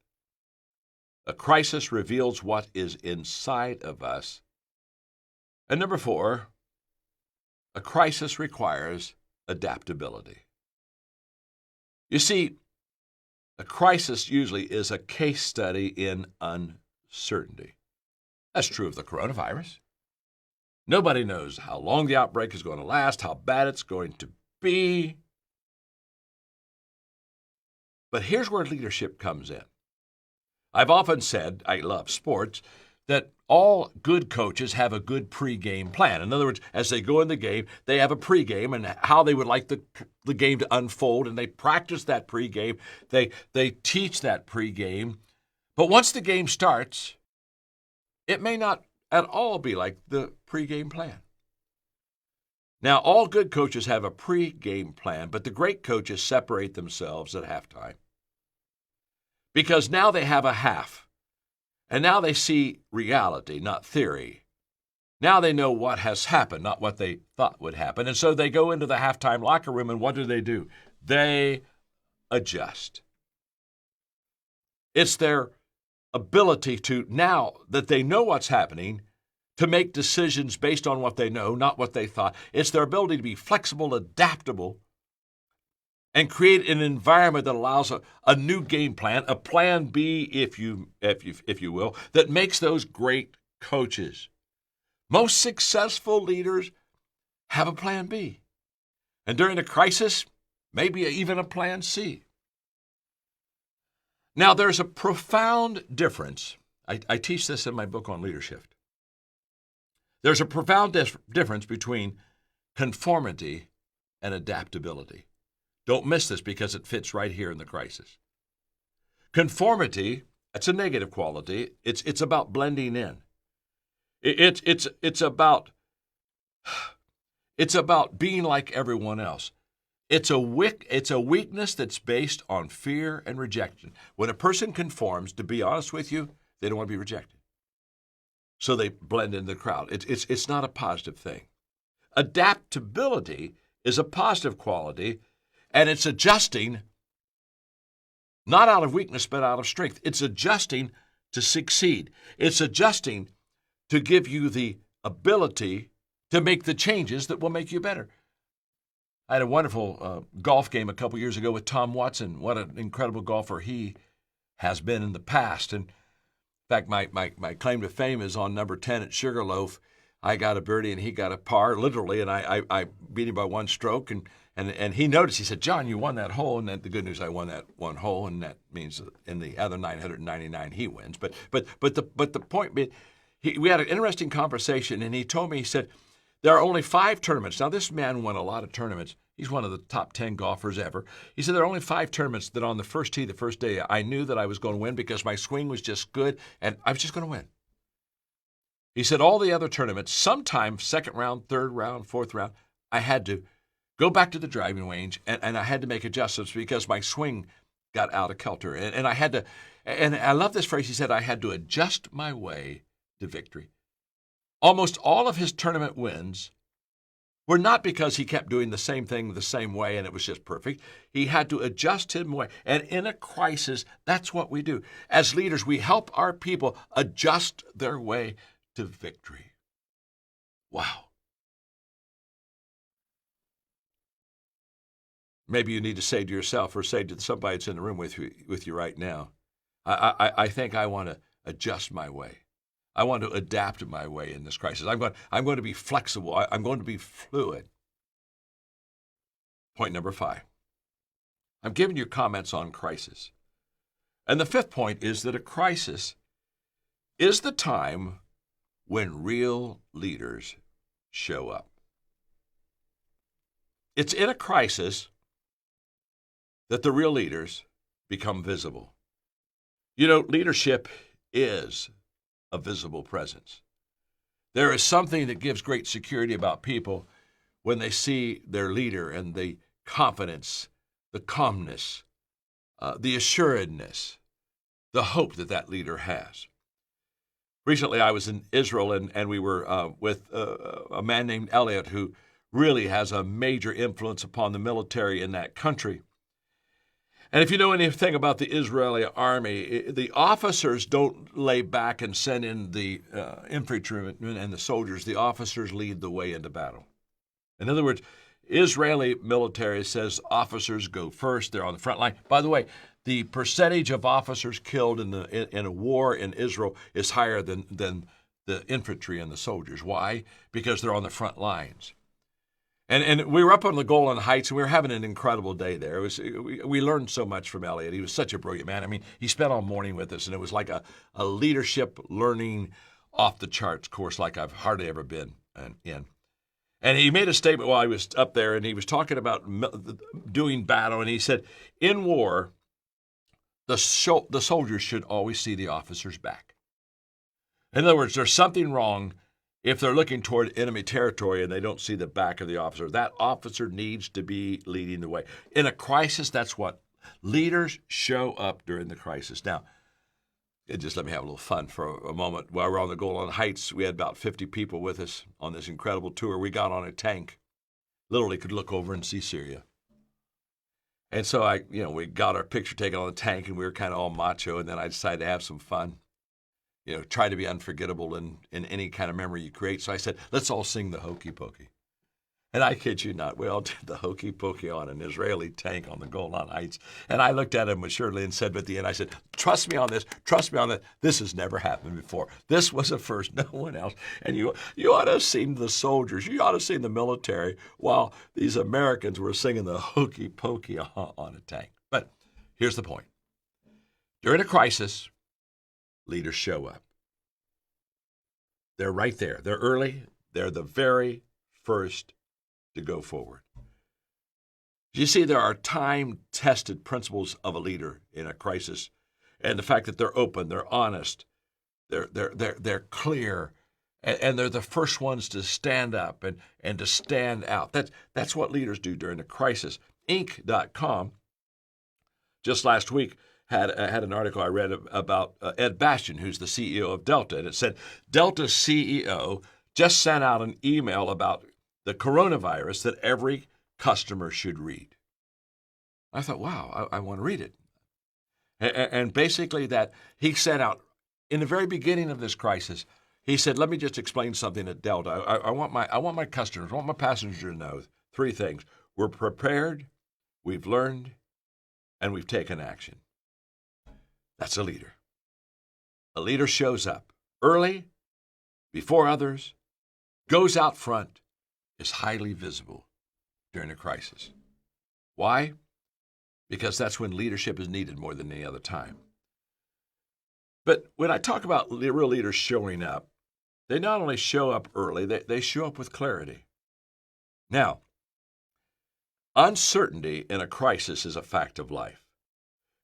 A crisis reveals what is inside of us. And number 4, a crisis requires adaptability. You see, a crisis usually is a case study in uncertainty. That's true of the coronavirus. Nobody knows how long the outbreak is going to last, how bad it's going to be. But here's where leadership comes in. I've often said, I love sports, that all good coaches have a good pregame plan. In other words, as they go in the game, they have a pregame and how they would like the game to unfold, and they practice that pregame. They teach that pregame. But once the game starts, it may not at all be like the pregame plan. Now, all good coaches have a pregame plan, but the great coaches separate themselves at halftime. Because now they have a half. And now they see reality, not theory. Now they know what has happened, not what they thought would happen. And so they go into the halftime locker room, and what do? They adjust. It's their ability to, now that they know what's happening, to make decisions based on what they know, not what they thought. It's their ability to be flexible, adaptable, and create an environment that allows a new game plan, a plan B, if you will, that makes those great coaches. Most successful leaders have a plan B. And during a crisis, maybe even a plan C. Now, there's a profound difference. I teach this in my book on leadership. There's a profound difference between conformity and adaptability. Don't miss this because it fits right here in the crisis. Conformity, that's a negative quality. It's about blending in. It's about being like everyone else. It's a weakness that's based on fear and rejection. When a person conforms, to be honest with you, they don't want to be rejected. So they blend into the crowd. It's not a positive thing. Adaptability is a positive quality, and it's adjusting not out of weakness but out of strength. It's adjusting to succeed. It's adjusting to give you the ability to make the changes that will make you better. I had a wonderful golf game a couple years ago with Tom Watson. What an incredible golfer he has been in the past. And in fact, my claim to fame is on number 10 at Sugarloaf. I got a birdie and he got a par, literally, and I beat him by one stroke. And he noticed, he said, "John, you won that hole." And the good news, I won that one hole, and that means in the other 999 he wins. But the point being, we had an interesting conversation, and he told me, he said, there are only 5 tournaments. Now, this man won a lot of tournaments. He's one of the top 10 golfers ever. He said there are only 5 tournaments that on the first tee, the first day, I knew that I was going to win because my swing was just good, and I was just going to win. He said all the other tournaments, sometimes second round, third round, fourth round, I had to go back to the driving range, and I had to make adjustments because my swing got out of kilter. And I had to, and I love this phrase. He said, I had to adjust my way to victory. Almost all of his tournament wins were not because he kept doing the same thing the same way and it was just perfect. He had to adjust his way. And in a crisis, that's what we do. As leaders, we help our people adjust their way to victory. Wow. Maybe you need to say to yourself or say to somebody that's in the room with you right now, I think I want to adjust my way. I want to adapt my way in this crisis. I'm going to be flexible. I'm going to be fluid. Point number 5. I'm giving you comments on crisis. And the 5th point is that a crisis is the time when real leaders show up. It's in a crisis that the real leaders become visible. You know, leadership is a visible presence. There is something that gives great security about people when they see their leader and the confidence, the calmness, the assuredness, the hope that that leader has. Recently, I was in Israel, and we were with a man named Elliot who really has a major influence upon the military in that country. And if you know anything about the Israeli army, the officers don't lay back and send in the infantrymen and the soldiers. The officers lead the way into battle. In other words, Israeli military says officers go first. They're on the front line. By the way, the percentage of officers killed in a war in Israel is higher than the infantry and the soldiers. Why? Because they're on the front lines. And we were up on the Golan Heights, and we were having an incredible day there. We learned so much from Elliot. He was such a brilliant man. I mean, he spent all morning with us, and it was like a leadership learning off-the-charts course like I've hardly ever been in. And he made a statement while he was up there, and he was talking about doing battle, and he said, in war, the soldiers should always see the officer's back. In other words, there's something wrong if they're looking toward enemy territory and they don't see the back of the officer. That officer needs to be leading the way. In a crisis, that's what leaders show up during the crisis. Now, just let me have a little fun for a moment. While we were on the Golan Heights, we had about 50 people with us on this incredible tour. We got on a tank, literally could look over and see Syria. And so we got our picture taken on the tank, and we were kind of all macho, and then I decided to have some fun. Try to be unforgettable in any kind of memory you create. So I said, let's all sing the Hokey Pokey. And I kid you not, we all did the Hokey Pokey on an Israeli tank on the Golan Heights. And I looked at him maturely and said, at the end, I said, trust me on this, trust me on that. This has never happened before. This was a first, no one else. And you ought to have seen the soldiers, you ought to have seen the military while these Americans were singing the Hokey Pokey on a tank. But here's the point. During a crisis, leaders show up. They're right there. They're early. They're the very first to go forward. You see, there are time-tested principles of a leader in a crisis, and the fact that they're open, they're honest, they're clear, and they're the first ones to stand up and to stand out. That's what leaders do during a crisis. Inc.com just last week had an article I read about Ed Bastian, who's the CEO of Delta, and it said Delta's CEO just sent out an email about the coronavirus that every customer should read. I thought, wow, I want to read it. And basically that he sent out, in the very beginning of this crisis, he said, let me just explain something at Delta. I want my customers, I want my passengers to know 3 things. We're prepared, we've learned, and we've taken action. That's a leader. A leader shows up early, before others, goes out front, is highly visible during a crisis. Why? Because that's when leadership is needed more than any other time. But when I talk about real leaders showing up, they not only show up early, they show up with clarity. Now, uncertainty in a crisis is a fact of life.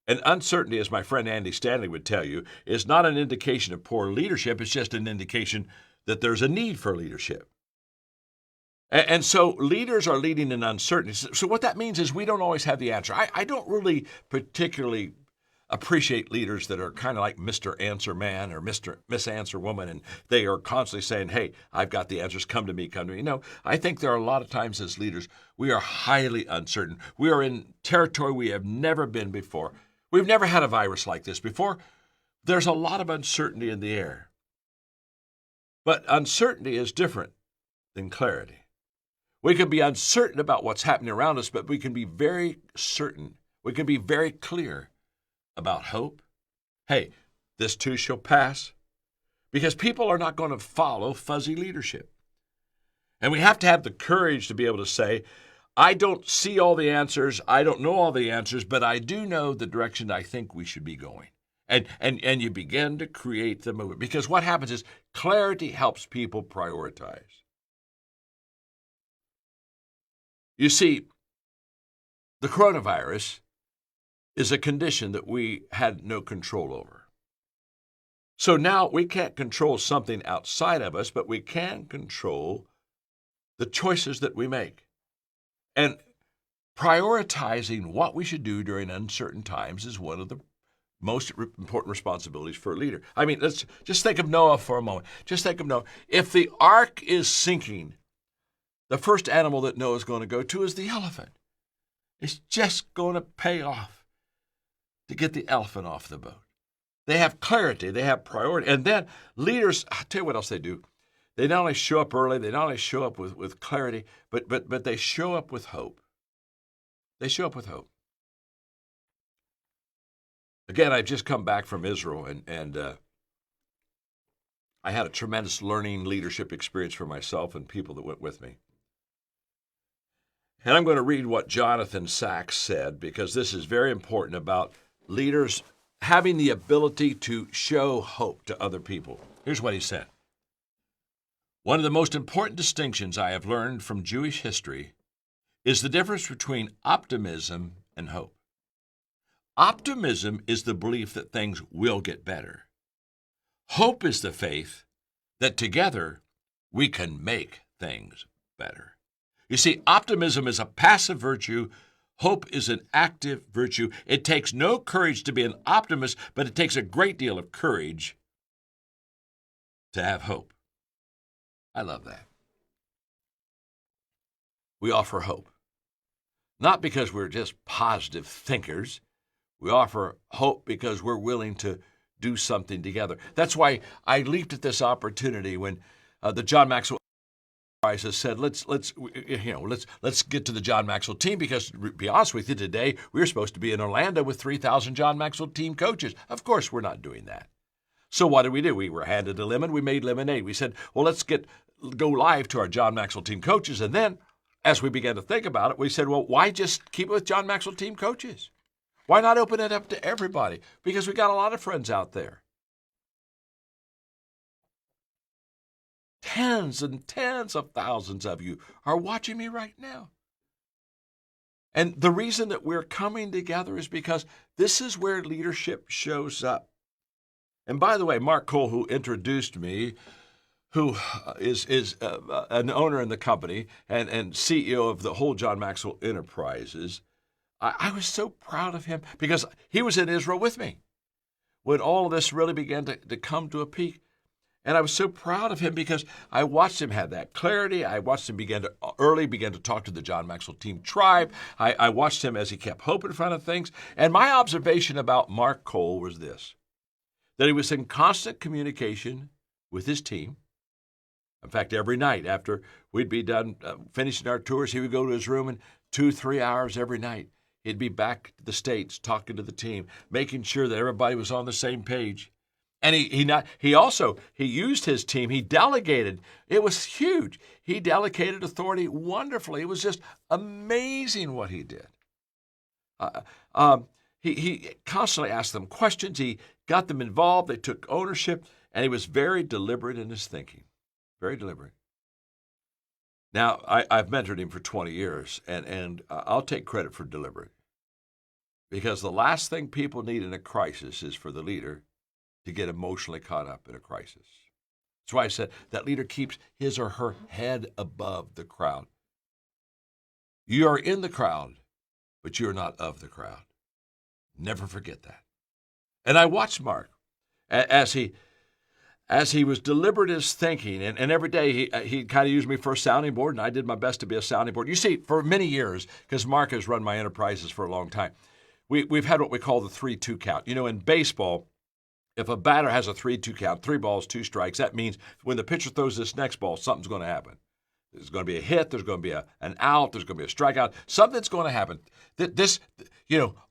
And uncertainty, as my friend Andy Stanley would tell you, is not an indication of poor leadership. It's just an indication that there's a need for leadership. And so leaders are leading in uncertainty. So what that means is we don't always have the answer. I don't really particularly appreciate leaders that are kind of like Mr. Answer Man or Miss Answer Woman, and they are constantly saying, hey, I've got the answers, come to me, come to me. No, I think there are a lot of times as leaders, we are highly uncertain. We are in territory we have never been before. We've never had a virus like this before. There's a lot of uncertainty in the air. But uncertainty is different than clarity. We can be uncertain about what's happening around us, but we can be very certain. We can be very clear about hope. Hey, this too shall pass. Because people are not going to follow fuzzy leadership. And we have to have the courage to be able to say, I don't see all the answers, I don't know all the answers, but I do know the direction I think we should be going. And you begin to create the movement. Because what happens is clarity helps people prioritize. You see, the coronavirus is a condition that we had no control over. So now we can't control something outside of us, but we can control the choices that we make. And prioritizing what we should do during uncertain times is one of the most important responsibilities for a leader. I mean, let's just think of Noah for a moment. Just think of Noah. If the ark is sinking, the first animal that Noah's going to go to is the elephant. It's just going to pay off to get the elephant off the boat. They have clarity, they have priority. And then leaders, I'll tell you what else they do. They not only show up early, they not only show up with clarity, but they show up with hope. They show up with hope. Again, I've just come back from Israel, and I had a tremendous learning leadership experience for myself and people that went with me. And I'm going to read what Jonathan Sachs said, because this is very important about leaders having the ability to show hope to other people. Here's what he said. One of the most important distinctions I have learned from Jewish history is the difference between optimism and hope. Optimism is the belief that things will get better. Hope is the faith that together we can make things better. You see, optimism is a passive virtue. Hope is an active virtue. It takes no courage to be an optimist, but it takes a great deal of courage to have hope. I love that. We offer hope, not because we're just positive thinkers. We offer hope because we're willing to do something together. That's why I leaped at this opportunity when the John Maxwell has said, let's get to the John Maxwell team, because to be honest with you, today we were supposed to be in Orlando with 3,000 John Maxwell team coaches. Of course, we're not doing that. So what did? We were handed a lemon. We made lemonade. We said, well, let's go live to our John Maxwell team coaches. And then as we began to think about it, we said, well, why just keep it with John Maxwell team coaches? Why not open it up to everybody? Because we got a lot of friends out there. Tens and tens of thousands of you are watching me right now. And the reason that we're coming together is because this is where leadership shows up. And by the way, Mark Cole, who introduced me, who is an owner in the company and CEO of the whole John Maxwell Enterprises, I was so proud of him because he was in Israel with me when all of this really began to come to a peak. And I was so proud of him because I watched him have that clarity. I watched him begin to talk to the John Maxwell team tribe. I watched him as he kept hope in front of things. And my observation about Mark Cole was this, that he was in constant communication with his team. In fact, every night after we'd be done finishing our tours, he would go to his room, and 2-3 hours every night, he'd be back to the States talking to the team, making sure that everybody was on the same page. And he also used his team. He delegated. It was huge. He delegated authority wonderfully. It was just amazing what he did. He constantly asked them questions. He got them involved. They took ownership, and he was very deliberate in his thinking. Very deliberate. Now, I've mentored him for 20 years, and I'll take credit for deliberate. Because the last thing people need in a crisis is for the leader to get emotionally caught up in a crisis. That's why I said that leader keeps his or her head above the crowd. You are in the crowd, but you're not of the crowd. Never forget that. And I watched Mark as he was deliberate in his thinking, and every day he kind of used me for a sounding board, and I did my best to be a sounding board. You see, for many years, because Mark has run my enterprises for a long time, we've had what we call the 3-2 count. You know, in baseball, if a batter has a 3-2 count, 3 balls, 2 strikes, that means when the pitcher throws this next ball, something's going to happen. There's going to be a hit. There's going to be an out. There's going to be a strikeout. Something's going to happen.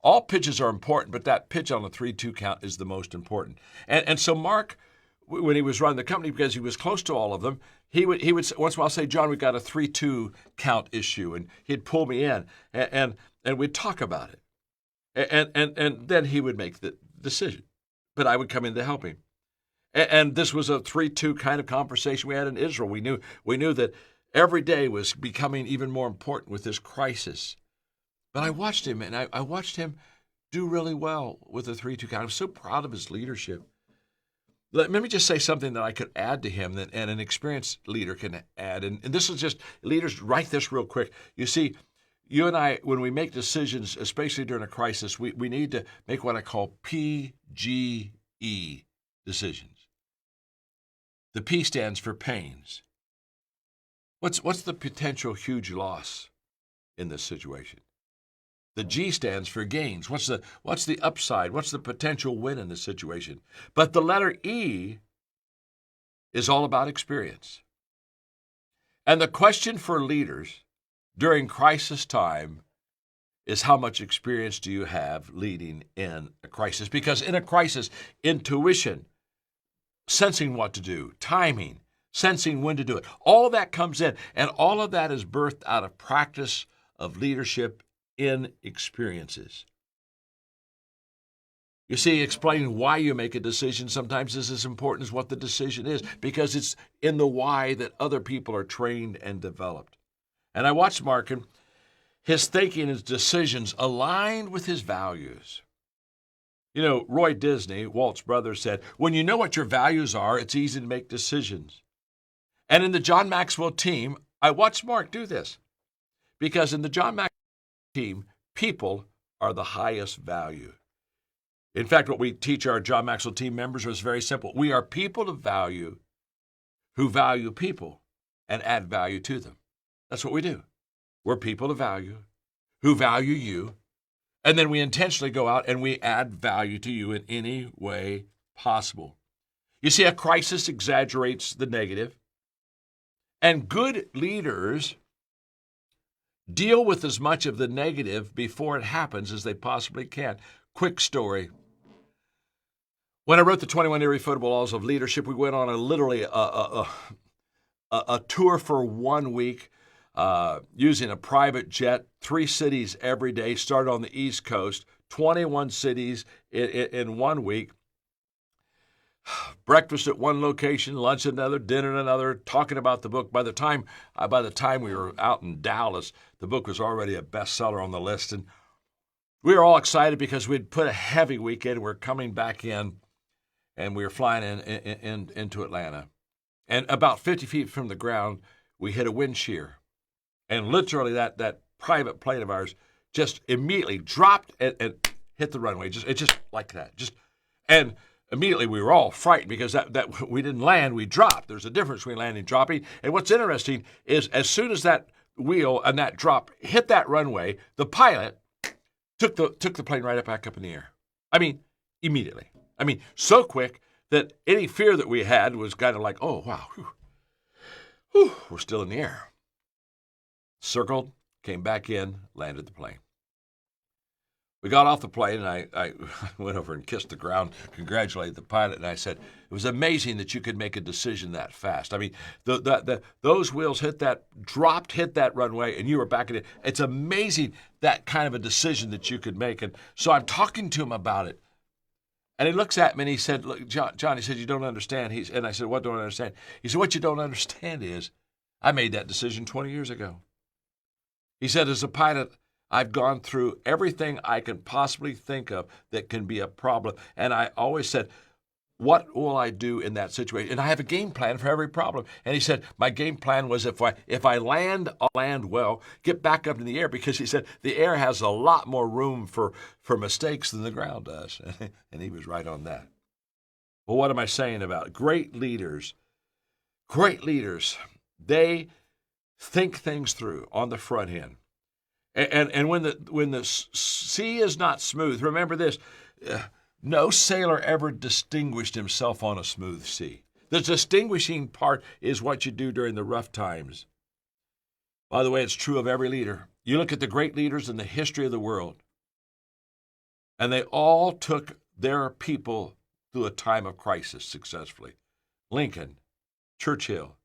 All pitches are important, but that pitch on the 3-2 count is the most important. And so Mark, when he was running the company, because he was close to all of them, he would once in a while say, "John, we've got a 3-2 count issue," and he'd pull me in, and we'd talk about it, and then he would make the decision, but I would come in to help him. And this was a 3-2 kind of conversation we had in Israel. We knew that every day was becoming even more important with this crisis. But I watched him, and I watched him do really well with the 3-2 count. I'm so proud of his leadership. Let me just say something that I could add to him and an experienced leader can add. And this is just, leaders, write this real quick. You see, you and I, when we make decisions, especially during a crisis, we need to make what I call PGE decisions. The P stands for pains. What's the potential huge loss in this situation? The G stands for gains. What's the upside? What's the potential win in this situation? But the letter E is all about experience. And the question for leaders during crisis time is, how much experience do you have leading in a crisis? Because in a crisis, intuition, sensing what to do, timing, sensing when to do it, all that comes in. And all of that is birthed out of practice of leadership in experiences. You see, explaining why you make a decision sometimes is as important as what the decision is, because it's in the why that other people are trained and developed. And I watched Mark, and his thinking, his decisions aligned with his values. You know, Roy Disney, Walt's brother, said, when you know what your values are, it's easy to make decisions. And in the John Maxwell team, I watched Mark do this, because in the John Maxwell team, people are the highest value. In fact, what we teach our John Maxwell team members is very simple. We are people of value who value people and add value to them. That's what we do. We're people of value who value you, and then we intentionally go out and we add value to you in any way possible. You see, a crisis exaggerates the negative, and good leaders deal with as much of the negative before it happens as they possibly can. Quick story. When I wrote the 21 Irrefutable Laws of Leadership, we went on a tour for 1 week using a private jet, 3 cities every day, started on the East Coast, 21 cities in 1 week. Breakfast at one location, lunch at another, dinner at another, talking about the book. By the time we were out in Dallas, the book was already a bestseller on the list. And we were all excited because we'd put a heavy weekend. We're coming back in, and we were flying into Atlanta. And about 50 feet from the ground, we hit a wind shear. And literally that private plane of ours just immediately dropped and hit the runway. It just like that. And immediately we were all frightened because that we didn't land, we dropped. There's a difference between landing and dropping. And what's interesting is as soon as that wheel and that drop hit that runway, the pilot took the plane right back up in the air. I mean, immediately. I mean, so quick that any fear that we had was kind of like, oh, wow, whew, we're still in the air. Circled, came back in, landed the plane. We got off the plane, and I went over and kissed the ground, congratulated the pilot, and I said, it was amazing that you could make a decision that fast. I mean, those wheels hit that runway, and you were back in it. It's amazing that kind of a decision that you could make. And so I'm talking to him about it. And he looks at me, and he said, look, John, he said, you don't understand. And I said, what don't I understand? He said, what you don't understand is I made that decision 20 years ago. He said, as a pilot, I've gone through everything I can possibly think of that can be a problem. And I always said, what will I do in that situation? And I have a game plan for every problem. And he said, my game plan was if I land, I'll land well, get back up in the air, because he said the air has a lot more room for mistakes than the ground does. And he was right on that. Well, what am I saying about it? Great leaders, they think things through on the front end. And when the sea is not smooth, remember this, no sailor ever distinguished himself on a smooth sea. The distinguishing part is what you do during the rough times. By the way, it's true of every leader. You look at the great leaders in the history of the world, and they all took their people through a time of crisis successfully. Lincoln, Churchill,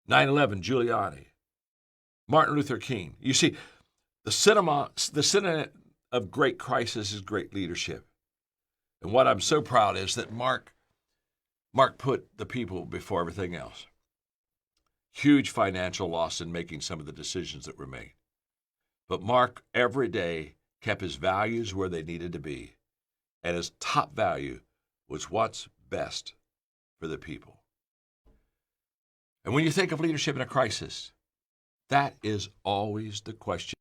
9/11, Giuliani, Martin Luther King. You see, the synonym of great crisis is great leadership. And what I'm so proud is that Mark put the people before everything else. Huge financial loss in making some of the decisions that were made. But Mark every day kept his values where they needed to be. And his top value was what's best for the people. And when you think of leadership in a crisis, that is always the question.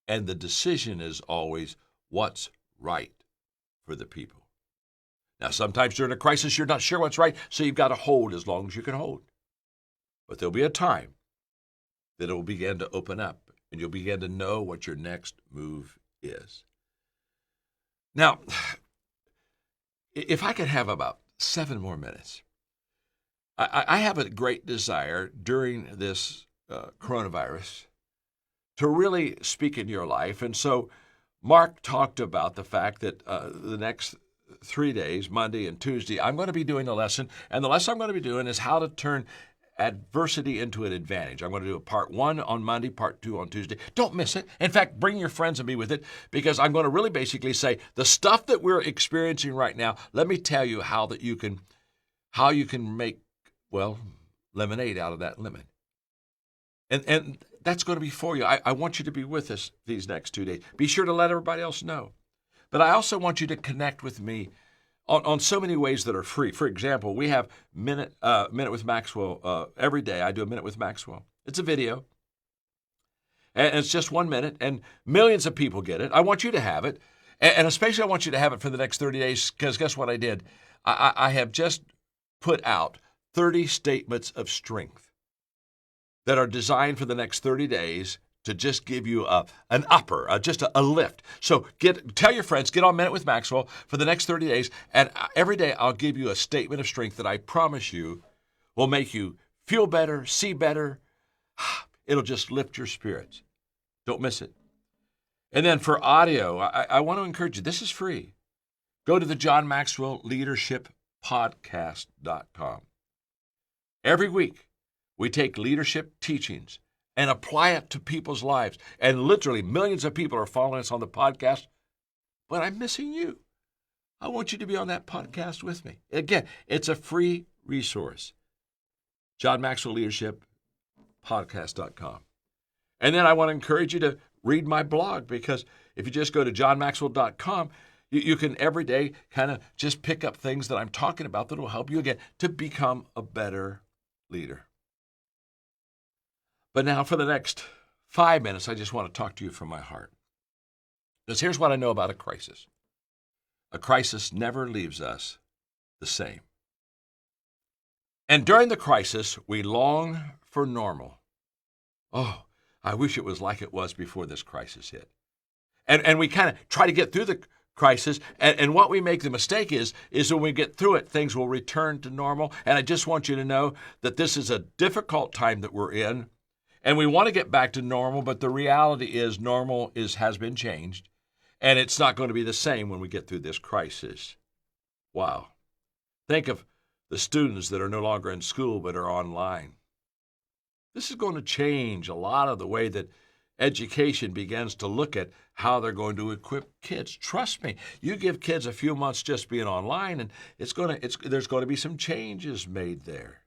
And the decision is always what's right for the people. Now, sometimes during a crisis, you're not sure what's right, so you've got to hold as long as you can hold. But there'll be a time that it will begin to open up, and you'll begin to know what your next move is. Now, if I could have about 7 more minutes, I have a great desire during this coronavirus to really speak in your life. And so Mark talked about the fact that the next 3 days, Monday and Tuesday, I'm going to be doing a lesson. And the lesson I'm going to be doing is how to turn adversity into an advantage. I'm going to do a part 1 on Monday, part 2 on Tuesday. Don't miss it. In fact, bring your friends and be with it, because I'm going to really basically say the stuff that we're experiencing right now, let me tell you how you can make, well, lemonade out of that lemon. And that's going to be for you. I want you to be with us these next 2 days. Be sure to let everybody else know. But I also want you to connect with me on so many ways that are free. For example, we have Minute with Maxwell every day. I do a Minute with Maxwell. It's a video. And it's just 1 minute, and millions of people get it. I want you to have it. And especially I want you to have it for the next 30 days, because guess what I did? I have just put out 30 statements of strength that are designed for the next 30 days to just give you an upper, just a lift. So tell your friends, get on Minute with Maxwell for the next 30 days, and every day I'll give you a statement of strength that I promise you will make you feel better, see better. It'll just lift your spirits. Don't miss it. And then for audio, I want to encourage you, this is free. Go to the John Maxwell Leadership Podcast.com. Every week, we take leadership teachings and apply it to people's lives. And literally millions of people are following us on the podcast, but I'm missing you. I want you to be on that podcast with me. Again, it's a free resource. John Maxwell Leadership Podcast.com. And then I want to encourage you to read my blog, because if you just go to johnmaxwell.com, you can every day kind of just pick up things that I'm talking about that will help you, again, to become a better leader. But now for the next 5 minutes, I just want to talk to you from my heart. Because here's what I know about a crisis. A crisis never leaves us the same. And during the crisis, we long for normal. Oh, I wish it was like it was before this crisis hit. And we kind of try to get through the crisis, and what we make the mistake is when we get through it, things will return to normal. And I just want you to know that this is a difficult time that we're in, and we want to get back to normal, but the reality is normal has been changed, and it's not going to be the same when we get through this crisis. Wow. Think of the students that are no longer in school but are online. This is going to change a lot of the way that education begins to look at how they're going to equip kids. Trust me, you give kids a few months just being online, and there's going to be some changes made there.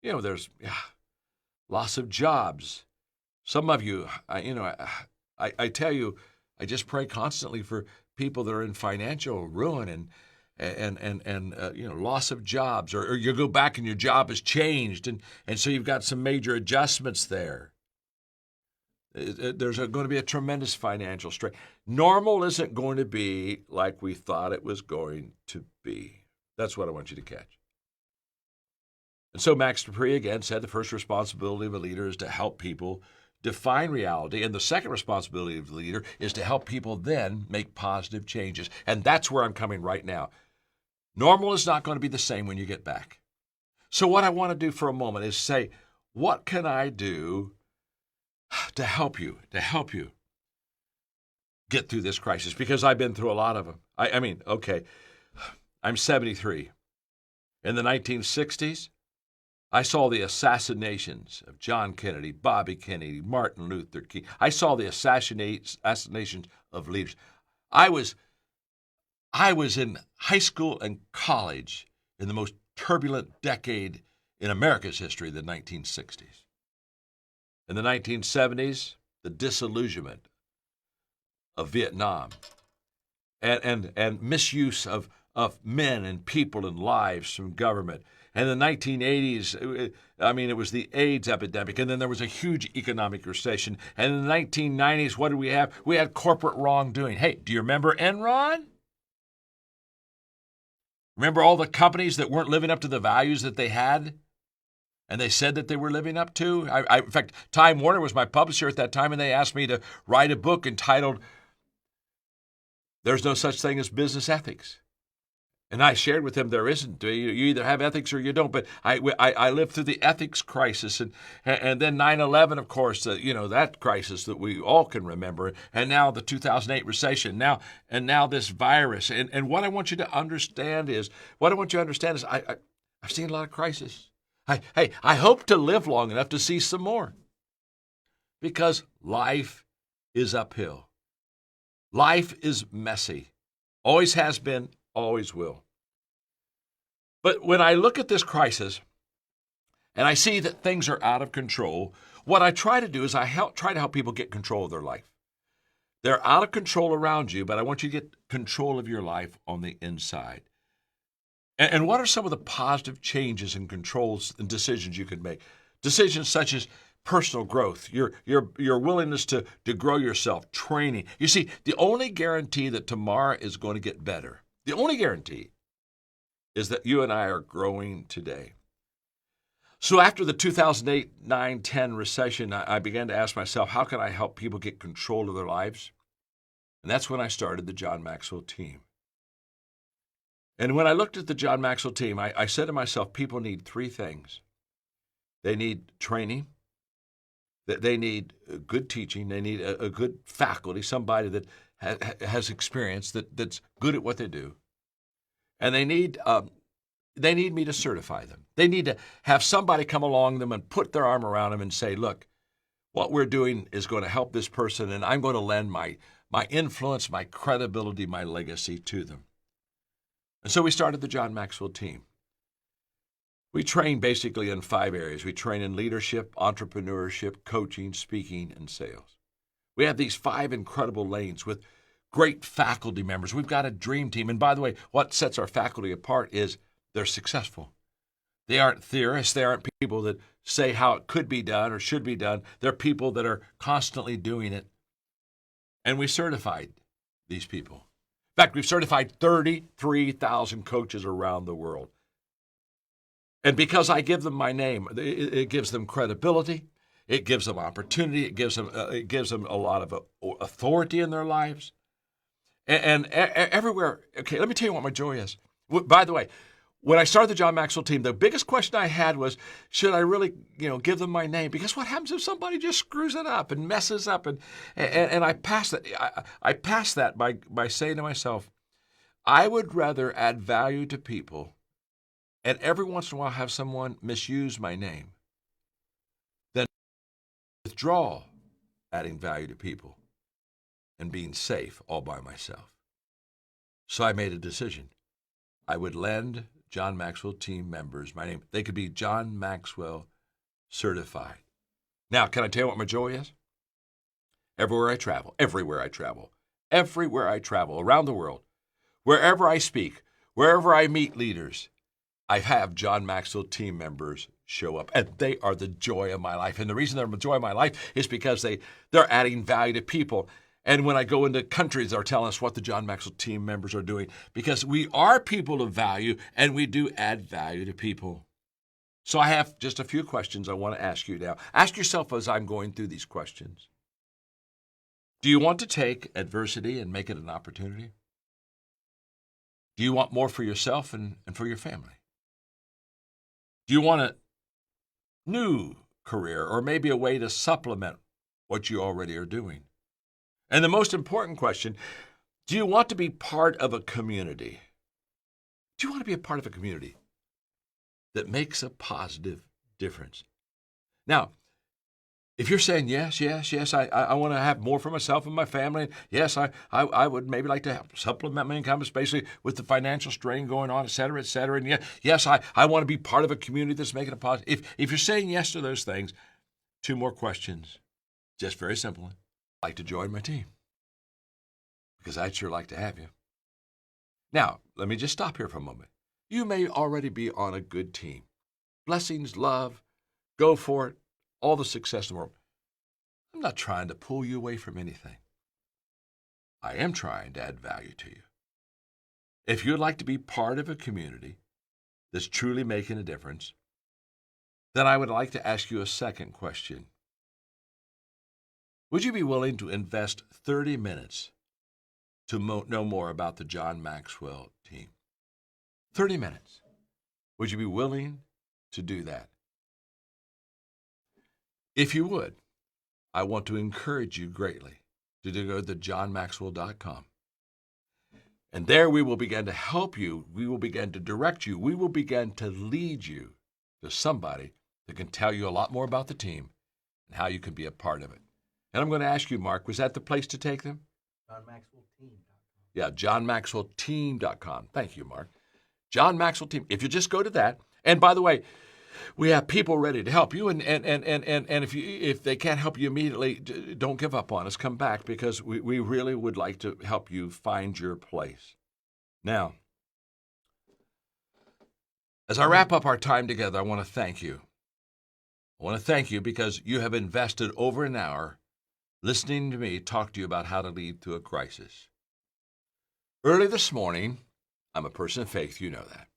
You know, there's loss of jobs. Some of you, I tell you, I just pray constantly for people that are in financial ruin, loss of jobs, or you go back and your job has changed, and so you've got some major adjustments there. There's going to be a tremendous financial strain. Normal isn't going to be like we thought it was going to be. That's what I want you to catch. And so Max Dupree again said the first responsibility of a leader is to help people define reality, and the second responsibility of the leader is to help people then make positive changes. And that's where I'm coming right now. Normal is not going to be the same when you get back. So what I want to do for a moment is say, what can I do to help you get through this crisis? Because I've been through a lot of them. I'm 73. In the 1960s, I saw the assassinations of John Kennedy, Bobby Kennedy, Martin Luther King. I saw the assassinations of leaders. I was in high school and college in the most turbulent decade in America's history, the 1960s. In the 1970s, the disillusionment of Vietnam and misuse of men and people and lives from government. And in the 1980s, it was the AIDS epidemic, and then there was a huge economic recession. And in the 1990s, what did we have? We had corporate wrongdoing. Hey, do you remember Enron? Remember all the companies that weren't living up to the values that they had and they said that they were living up to? In fact, Time Warner was my publisher at that time, and they asked me to write a book entitled There's No Such Thing as Business Ethics. And I shared with them there isn't. You either have ethics or you don't. But I lived through the ethics crisis, and then 9/11, of course, that crisis that we all can remember, and now the 2008 recession, now this virus. And what I want you to understand is, I've seen a lot of crisis. I hope to live long enough to see some more, because life is uphill. Life is messy. Always has been. Always will. But when I look at this crisis and I see that things are out of control, what I try to do is try to help people get control of their life. They're out of control around you, but I want you to get control of your life on the inside. And what are some of the positive changes and controls and decisions you can make? Decisions such as personal growth, your willingness to grow yourself, training. You see, the only guarantee that tomorrow is going to get better, the only guarantee is that you and I are growing today. So after the 2008, 9, 10 recession, I began to ask myself, how can I help people get control of their lives? And that's when I started the John Maxwell team. And when I looked at the John Maxwell team, I said to myself, people need three things. They need training. They need good teaching. They need a good faculty, somebody that has experience, that's good at what they do. And they need me to certify them. They need to have somebody come along them and put their arm around them and say, look, what we're doing is going to help this person, and I'm going to lend my influence, my credibility, my legacy to them. And so we started the John Maxwell team. We train basically in 5 areas. We train in leadership, entrepreneurship, coaching, speaking, and sales. We have these 5 incredible lanes with great faculty members. We've got a dream team. And by the way, what sets our faculty apart is they're successful. They aren't theorists. They aren't people that say how it could be done or should be done. They're people that are constantly doing it. And we certified these people. In fact, we've certified 33,000 coaches around the world. And because I give them my name, it gives them credibility. It gives them opportunity. It gives them a lot of authority in their lives. And everywhere. Okay, let me tell you what my joy is. By the way, when I started the John Maxwell team, the biggest question I had was, should I really, give them my name? Because what happens if somebody just screws it up and messes up? And I passed that. I passed that by saying to myself, I would rather add value to people, and every once in a while have someone misuse my name, than withdraw adding value to people and being safe all by myself. So I made a decision. I would lend John Maxwell team members my name. They could be John Maxwell certified. Now, can I tell you what my joy is? Everywhere I travel, around the world, wherever I speak, Wherever I meet leaders, I have John Maxwell team members show up, and they are the joy of my life. And the reason they're the joy of my life is because they're adding value to people. And when I go into countries, they're telling us what the John Maxwell team members are doing, because we are people of value, and we do add value to people. So I have just a few questions I want to ask you now. Ask yourself as I'm going through these questions. Do you want to take adversity and make it an opportunity? Do you want more for yourself and for your family? Do you want a new career, or maybe a way to supplement what you already are doing? And the most important question, do you want to be part of a community? Do you want to be a part of a community that makes a positive difference? Now, if you're saying, yes, I want to have more for myself and my family, yes, I would maybe like to supplement my income, especially with the financial strain going on, et cetera, and yes, I want to be part of a community that's making a positive. If you're saying yes to those things, two more questions, just very simply. I'd like to join my team, because I'd sure like to have you. Now, let me just stop here for a moment. You may already be on a good team. Blessings, love, go for it. All the success in the world. I'm not trying to pull you away from anything. I am trying to add value to you. If you'd like to be part of a community that's truly making a difference, then I would like to ask you a second question. Would you be willing to invest 30 minutes to know more about the John Maxwell team? 30 minutes. Would you be willing to do that? If you would, I want to encourage you greatly to go to johnmaxwell.com. And there we will begin to help you. We will begin to direct you. We will begin to lead you to somebody that can tell you a lot more about the team and how you can be a part of it. And I'm going to ask you, Mark, was that the place to take them? JohnMaxwellTeam.com. Yeah, JohnMaxwellTeam.com. Thank you, Mark. John Maxwell Team. If you just go to that, and by the way, we have people ready to help you, and if they can't help you immediately, don't give up on us. Come back, because we really would like to help you find your place. Now, as I wrap up our time together, I want to thank you. I want to thank you because you have invested over an hour listening to me talk to you about how to lead through a crisis. Early this morning, I'm a person of faith, you know that.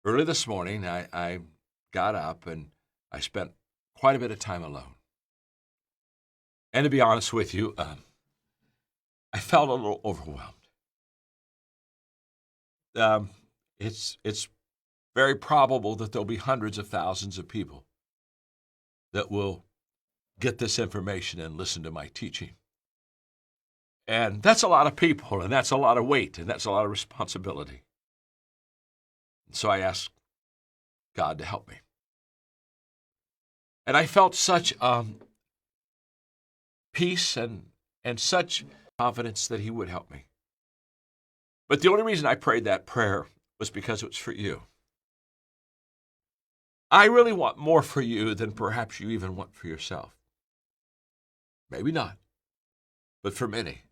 Early this morning, I got up and I spent quite a bit of time alone. And to be honest with you, I felt a little overwhelmed. It's very probable that there'll be hundreds of thousands of people that will get this information and listen to my teaching. And that's a lot of people, and that's a lot of weight, and that's a lot of responsibility. So I asked God to help me. And I felt such peace and such confidence that he would help me. But the only reason I prayed that prayer was because it was for you. I really want more for you than perhaps you even want for yourself. Maybe not, but for many,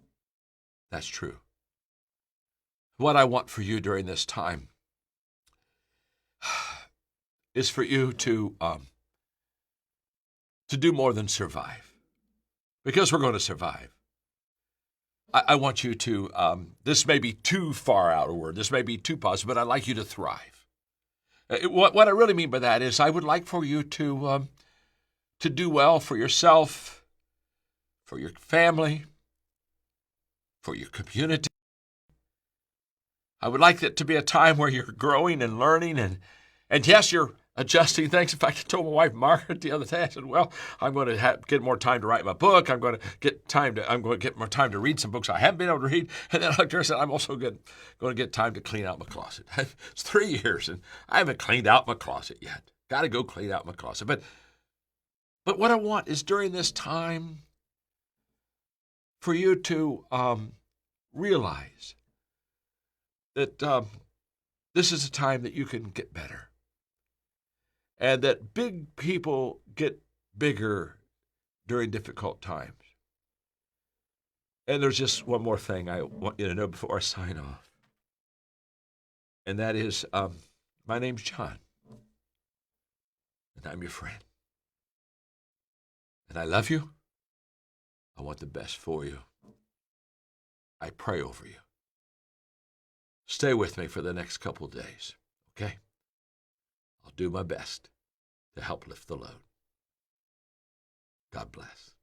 that's true. What I want for you during this time is for you to do more than survive, because we're going to survive. I want you to, this may be too far out a word, this may be too positive, but I'd like you to thrive. What I really mean by that is I would like for you to do well for yourself, for your family, for your community. I would like it to be a time where you're growing and learning, and yes, you're adjusting things. In fact, I told my wife, Margaret, the other day, I said, well, I'm going to get more time to write my book. I'm going to get more time to read some books I haven't been able to read. And then I looked at her and said, I'm also going to get time to clean out my closet. It's 3 years, and I haven't cleaned out my closet yet. Got to go clean out my closet. But what I want is during this time for you to realize that this is a time that you can get better. And that big people get bigger during difficult times. And there's just one more thing I want you to know before I sign off. And that is, my name's John, and I'm your friend. And I love you. I want the best for you. I pray over you. Stay with me for the next couple of days, okay? I'll do my best to help lift the load. God bless.